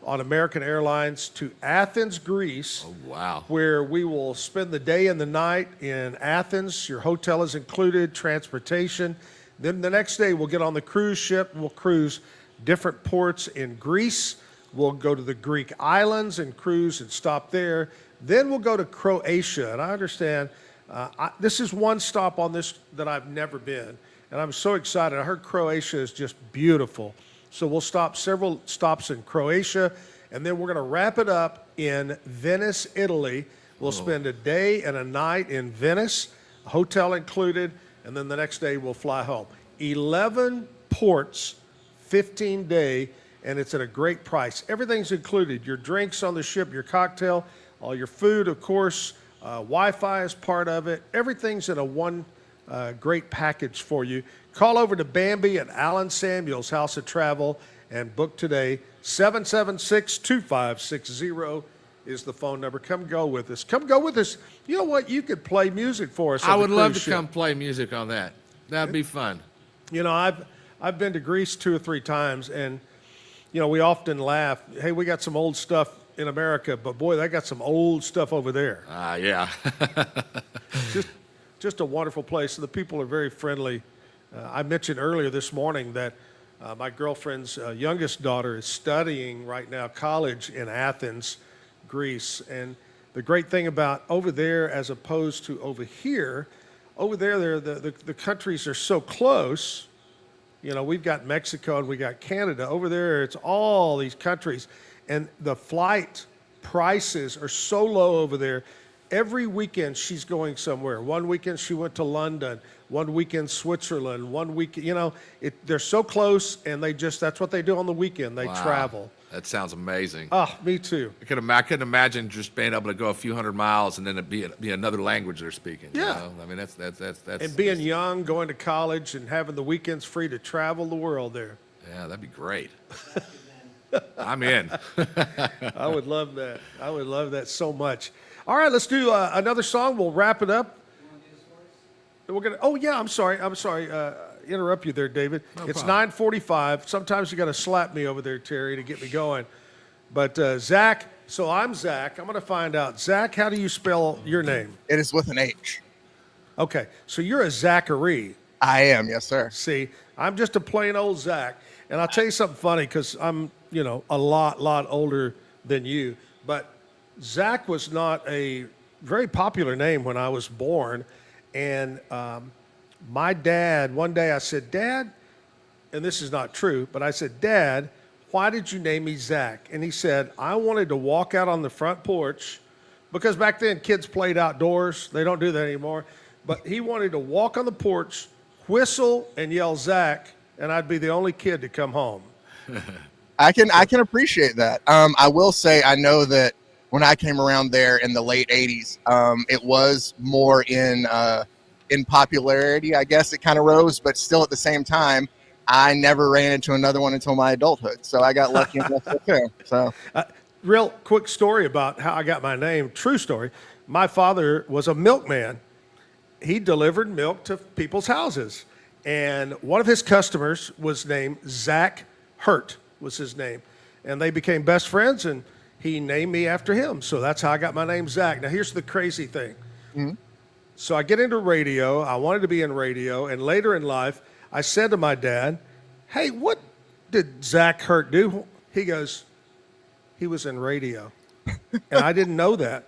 on American Airlines to Athens, Greece. Oh, wow. Where we will spend the day and the night in Athens. Your hotel is included, transportation. Then the next day we'll get on the cruise ship. We'll cruise different ports in Greece. We'll go to the Greek islands and cruise and stop there. Then we'll go to Croatia. And I understand this is one stop on this that I've never been. And I'm so excited. I heard Croatia is just beautiful. So we'll stop several stops in Croatia, and then we're going to wrap it up in Venice, Italy. We'll spend a day and a night in Venice, hotel included, and then the next day we'll fly home. 11 ports, 15-day, and it's at a great price. Everything's included. Your drinks on the ship, your cocktail, all your food, of course. Wi-Fi is part of it. Everything's in a one great package for you. Call over to Bambi at Alan Samuels House of Travel and book today. 776-2560 is the phone number. Come go with us. Come go with us. You know what? You could play music for us. I would love to come play music on that. That'd be fun. You know, I've been to Greece 2 or 3 times, and you know, we often laugh. Hey, we got some old stuff in America, but boy, they got some old stuff over there. Yeah. Just a wonderful place, and the people are very friendly. I mentioned earlier this morning that my girlfriend's youngest daughter is studying right now college in Athens, Greece. And the great thing about over there as opposed to over here, over there the countries are so close. You know, we've got Mexico and we got Canada. Over there, it's all these countries. And the flight prices are so low over there. Every weekend she's going somewhere. One weekend she went to London, one weekend Switzerland, one weekend, you know, they're so close, and that's what they do on the weekend. They travel. That sounds amazing. Oh, me too. I couldn't imagine just being able to go a few hundred miles and then it be another language they're speaking. Yeah. You know? I mean, that's And being young, going to college, and having the weekends free to travel the world there. Yeah, that'd be great. I'm in. I would love that. I would love that so much. All right, let's do another song. We'll wrap it up. We're gonna. Oh yeah, I'm sorry. Interrupt you there, David. It's 9:45. Sometimes you got to slap me over there, Terry, to get me going. But Zack. So I'm Zack. I'm going to find out. Zack, how do you spell your name? It is with an H. Okay, so you're a Zachary. I am, yes, sir. See, I'm just a plain old Zack. And I'll tell you something funny, because I'm, a lot older than you. But Zack was not a very popular name when I was born. And my dad, one day I said, Dad, and this is not true, but I said, Dad, why did you name me Zack? And he said, I wanted to walk out on the front porch, because back then kids played outdoors. They don't do that anymore. But he wanted to walk on the porch, whistle, and yell Zack, and I'd be the only kid to come home. I can appreciate that. I will say, I know that when I came around there in the late 80s, it was more in popularity. I guess it kind of rose, but still at the same time, I never ran into another one until my adulthood. So I got lucky enough too. So, real quick story about how I got my name. True story. My father was a milkman. He delivered milk to people's houses. And one of his customers was named Zack Hurt, was his name. And they became best friends, and he named me after him. So that's how I got my name, Zack. Now, here's the crazy thing. Mm-hmm. So I get into radio. I wanted to be in radio. And later in life, I said to my dad, hey, what did Zack Hurt do? He goes, he was in radio. And I didn't know that.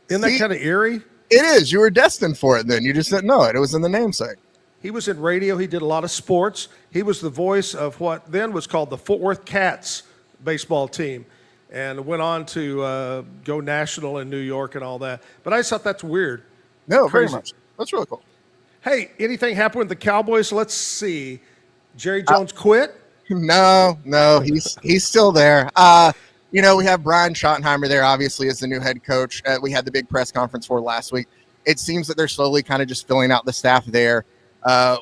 Isn't that kind of eerie? It is. You were destined for it then. You just didn't know it. It was in the namesake. He was in radio. He did a lot of sports. He was the voice of what then was called the Fort Worth Cats baseball team, and went on to go national in New York and all that. But I just thought that's weird. No, Crazy. very much. That's really cool. Hey, anything happen with the Cowboys? Let's see. Jerry Jones quit? No, he's still there. We have Brian Schottenheimer there, obviously, as the new head coach. We had the big press conference for last week. It seems that they're slowly kind of just filling out the staff there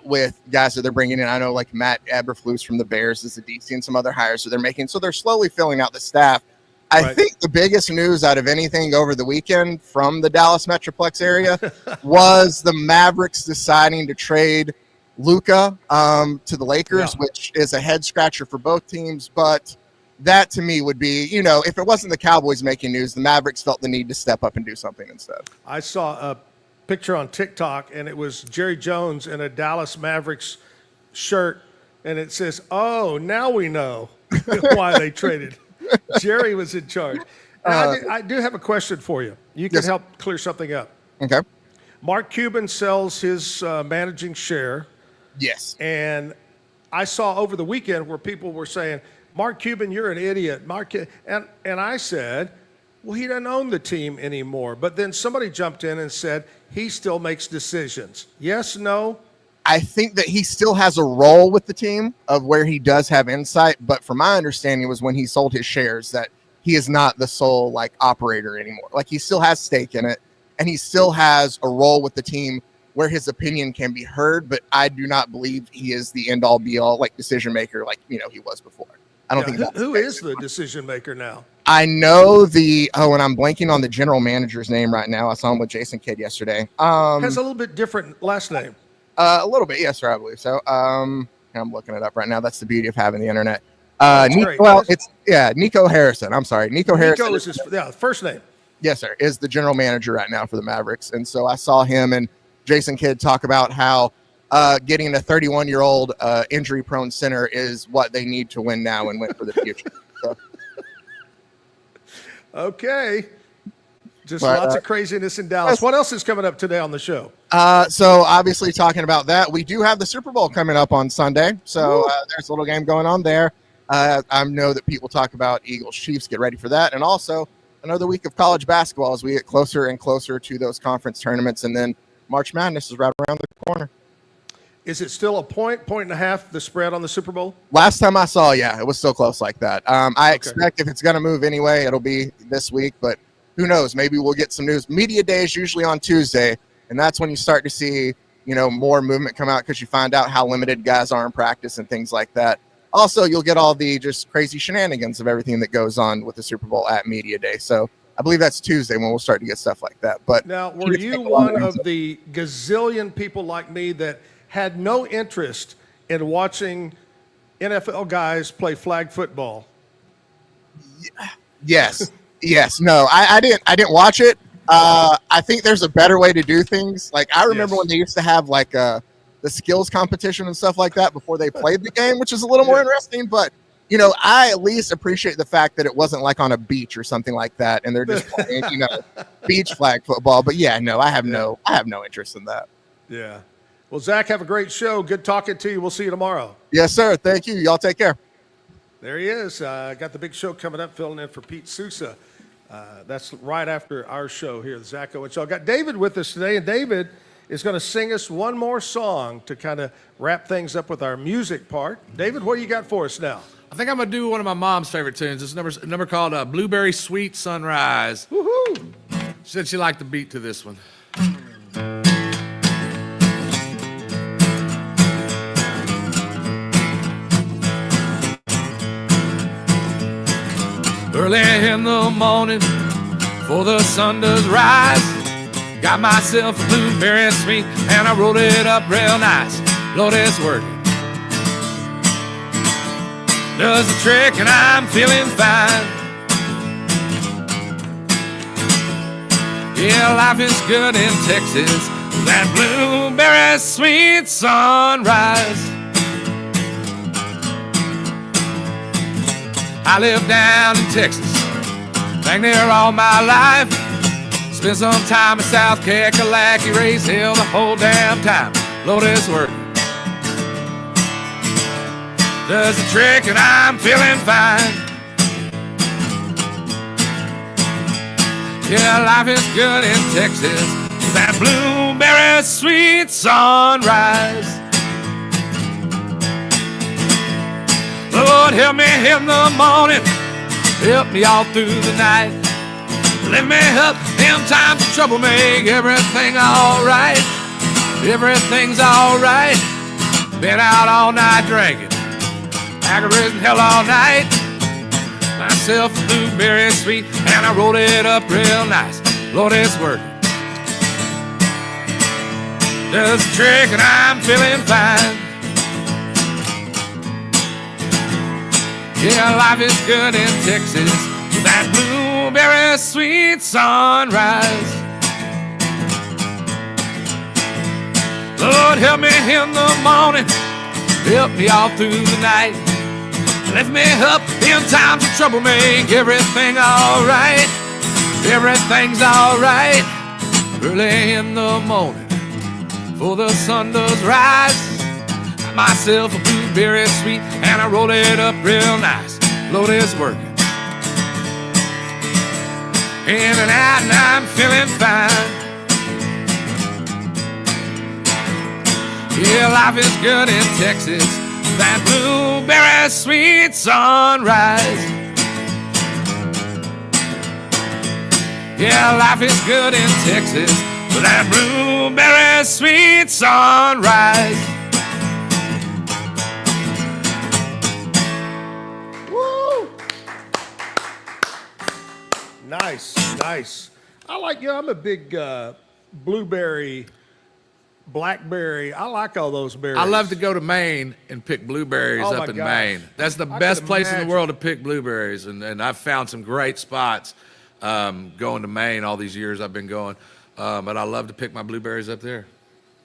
with guys that they're bringing in. I know like Matt Eberflus from the Bears is a DC and some other hires that they're making. So they're slowly filling out the staff. I think the biggest news out of anything over the weekend from the Dallas Metroplex area was the Mavericks deciding to trade Luka to the Lakers, which is a head scratcher for both teams. But that to me would be, if it wasn't the Cowboys making news, the Mavericks felt the need to step up and do something instead. I saw a picture on TikTok, and it was Jerry Jones in a Dallas Mavericks shirt, and it says, oh, now we know why they traded. Jerry was in charge. I do have a question for you. You can help clear something up. Okay. Mark Cuban sells his managing share. Yes. And I saw over the weekend where people were saying, Mark Cuban, you're an idiot. And I said, well, he doesn't own the team anymore. But then somebody jumped in and said he still makes decisions. Yes, no? I think that he still has a role with the team of where he does have insight. But from my understanding was when he sold his shares that he is not the sole operator anymore. He still has stake in it, and he still has a role with the team where his opinion can be heard. But I do not believe he is the end all be all decision maker he was before. I don't think who is the decision maker now? I know and I'm blanking on the general manager's name right now. I saw him with Jason Kidd yesterday. Has a little bit different last name. A little bit, yes, sir, I believe so. I'm looking it up right now. That's the beauty of having the internet. Nico Harrison. I'm sorry, Nico Harrison. Nico is his first name. Yes, sir, is the general manager right now for the Mavericks. And so I saw him and Jason Kidd talk about how getting a 31-year-old injury-prone center is what they need to win now and win for the future. So. Okay. Lots of craziness in Dallas. What else is coming up today on the show? So obviously talking about that, we do have the Super Bowl coming up on Sunday. So there's a little game going on there. I know that people talk about Eagles, Chiefs. Get ready for that. And also another week of college basketball as we get closer and closer to those conference tournaments. And then March Madness is right around the corner. Is it still a point and a half, the spread on the Super Bowl? Last time I saw, yeah, it was still close like that. I expect if it's going to move anyway, it'll be this week, but who knows? Maybe we'll get some news. Media day is usually on Tuesday, and that's when you start to see, more movement come out because you find out how limited guys are in practice and things like that. Also, you'll get all the just crazy shenanigans of everything that goes on with the Super Bowl at media day. So I believe that's Tuesday when we'll start to get stuff like that. But now, were you one of the gazillion people like me that had no interest in watching NFL guys play flag football? Yes. Yes. No, I didn't watch it. I think there's a better way to do things. Like I remember when they used to have like the skills competition and stuff like that before they played the game, which is a little more interesting. But I at least appreciate the fact that it wasn't like on a beach or something like that, and they're just playing, beach flag football. But yeah, no, I have no interest in that. Yeah. Well, Zach, have a great show. Good talking to you. We'll see you tomorrow. Yes, sir. Thank you. Y'all take care. There he is. Got the big show coming up, filling in for Pete Sousa. That's right after our show here, the Zack Owen Show. Got David with us today, and David is going to sing us one more song to kind of wrap things up with our music part. David, what do you got for us now? I think I'm going to do one of my mom's favorite tunes. It's a number called Blueberry Sweet Sunrise. Woohoo! She said she liked the beat to this one. Early in the morning, before the sun does rise, got myself a blueberry sweet and I rolled it up real nice. Lord, it's working. Does the trick and I'm feeling fine. Yeah, life is good in Texas. That blueberry sweet sunrise. I live down in Texas, been there all my life. Spent some time in South Kakalaki, Race Hill the whole damn time. Lord, it's working. Does the trick and I'm feeling fine. Yeah, life is good in Texas. That blueberry sweet sunrise. Lord, help me in the morning, help me all through the night. Let me up them times of trouble, make everything alright. Everything's alright. Been out all night drinking, aggravating hell all night. Myself a blueberry sweet and I rolled it up real nice. Lord, it's working. Does the trick and I'm feeling fine. Yeah, life is good in Texas. That blueberry sweet sunrise. Lord, help me in the morning, help me all through the night. Lift me up in times of trouble, make everything alright. Everything's alright. Early in the morning, before the sun does rise, got myself a blueberry sweet and I rolled it up real nice. Lord, it's working. In and out and I'm feeling fine. Yeah, life is good in Texas. That blueberry sweet sunrise. Yeah, life is good in Texas. That blueberry sweet sunrise. Woo! Nice. I like, I'm a big blueberry, blackberry. I like all those berries. I love to go to Maine and pick blueberries up in Maine. That's the best place in the world to pick blueberries, and I've found some great spots going to Maine all these years I've been going. But I love to pick my blueberries up there.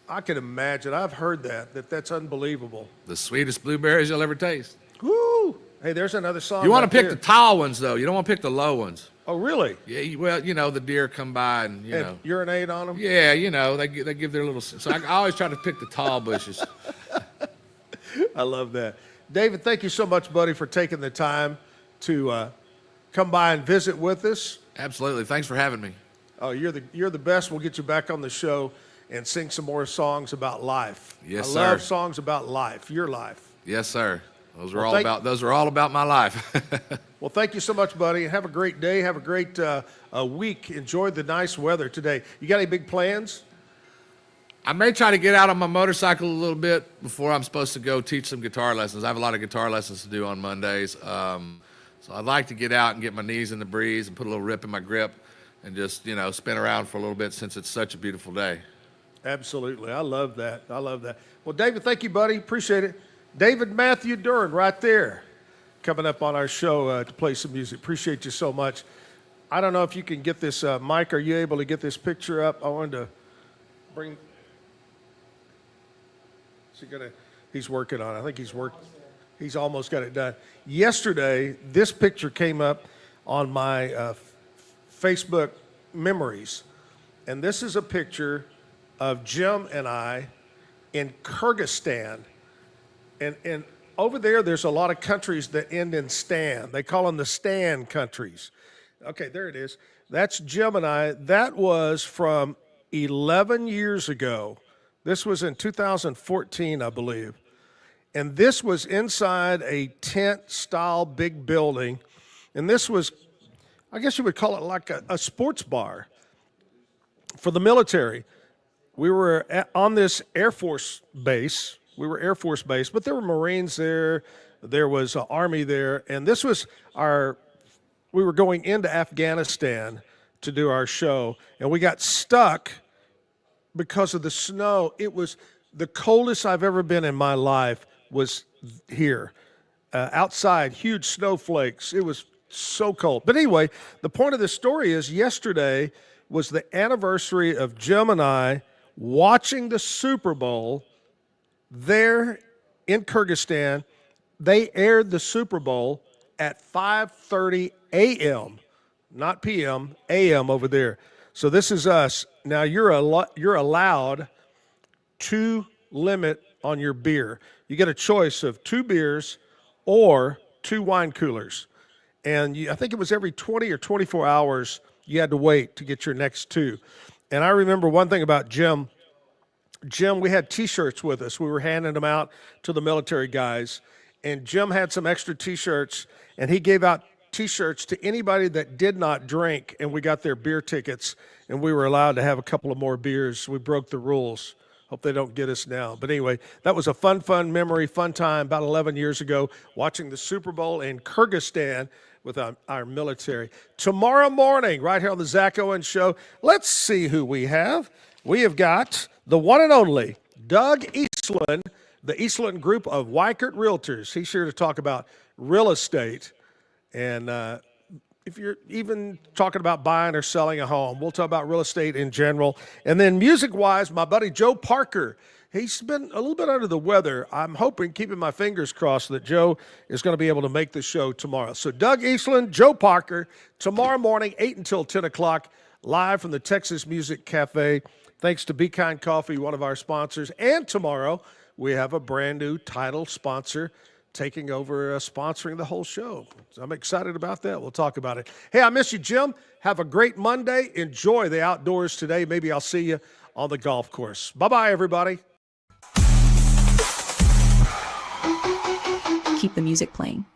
I can imagine. I've heard that's unbelievable. The sweetest blueberries you'll ever taste. Woo! Hey, there's another song. You want to pick the tall ones, though. You don't want to pick the low ones. Oh, really? Yeah, well, the deer come by and, urinate on them? Yeah, they give their little... So I always try to pick the tall bushes. I love that. David, thank you so much, buddy, for taking the time to come by and visit with us. Absolutely. Thanks for having me. Oh, you're the best. We'll get you back on the show and sing some more songs about life. Yes, I sir. love songs about life, your life. Yes, sir. Those are Well, those are all about my life. Well, thank you so much, buddy. Have a great day. Have a great week. Enjoy the nice weather today. You got any big plans? I may try to get out on my motorcycle a little bit before I'm supposed to go teach some guitar lessons. I have a lot of guitar lessons to do on Mondays. So I'd like to get out and get my knees in the breeze and put a little rip in my grip and just, spin around for a little bit since it's such a beautiful day. Absolutely. I love that. I love that. Well, David, thank you, buddy. Appreciate it. David Matthew Duran right there coming up on our show to play some music. Appreciate you so much. I don't know if you can get this, Mike, are you able to get this picture up? I wanted to bring... He's working on it. I think he's almost got it done. Yesterday, this picture came up on my Facebook memories. And this is a picture of Jim and I in Kyrgyzstan. And over there's a lot of countries that end in stan. They call them the stan countries. Okay, there it is. That's Jim and I. That was from 11 years ago. This was in 2014, I believe. And this was inside a tent-style big building. And this was, I guess you would call it like a sports bar for the military. We were on this Air Force base. We were Air Force base, but there were Marines there. There was Army there. And this was we were going into Afghanistan to do our show. And we got stuck because of the snow. It was the coldest I've ever been in my life was here. Outside, huge snowflakes. It was so cold. But anyway, the point of this story is yesterday was the anniversary of Jim and I watching the Super Bowl there in Kyrgyzstan. They aired the Super Bowl at 5:30 a.m., not p.m., a.m. over there. So this is us. Now, you're allowed to limit on your beer. You get a choice of 2 beers or 2 wine coolers. And I think it was every 20 or 24 hours you had to wait to get your next 2. And I remember one thing about Jim. Jim, we had T-shirts with us. We were handing them out to the military guys. And Jim had some extra T-shirts, and he gave out T-shirts to anybody that did not drink, and we got their beer tickets, and we were allowed to have a couple of more beers. We broke the rules. Hope they don't get us now. But anyway, that was a fun memory, fun time about 11 years ago, watching the Super Bowl in Kyrgyzstan with our military. Tomorrow morning, right here on the Zack Owen Show, let's see who we have. We have got the one and only Doug Eastland, the Eastland Group of Waco Realtors. He's here to talk about real estate. And if you're even talking about buying or selling a home, we'll talk about real estate in general. And then music-wise, my buddy Joe Parker, he's been a little bit under the weather. I'm hoping, keeping my fingers crossed, that Joe is going to be able to make the show tomorrow. So Doug Eastland, Joe Parker, tomorrow morning, 8 until 10 o'clock, live from the Texas Music Cafe. Thanks to Be Kind Coffee, one of our sponsors. And tomorrow, we have a brand new title sponsor taking over, sponsoring the whole show. So I'm excited about that. We'll talk about it. Hey, I miss you, Jim. Have a great Monday. Enjoy the outdoors today. Maybe I'll see you on the golf course. Bye-bye, everybody. Keep the music playing.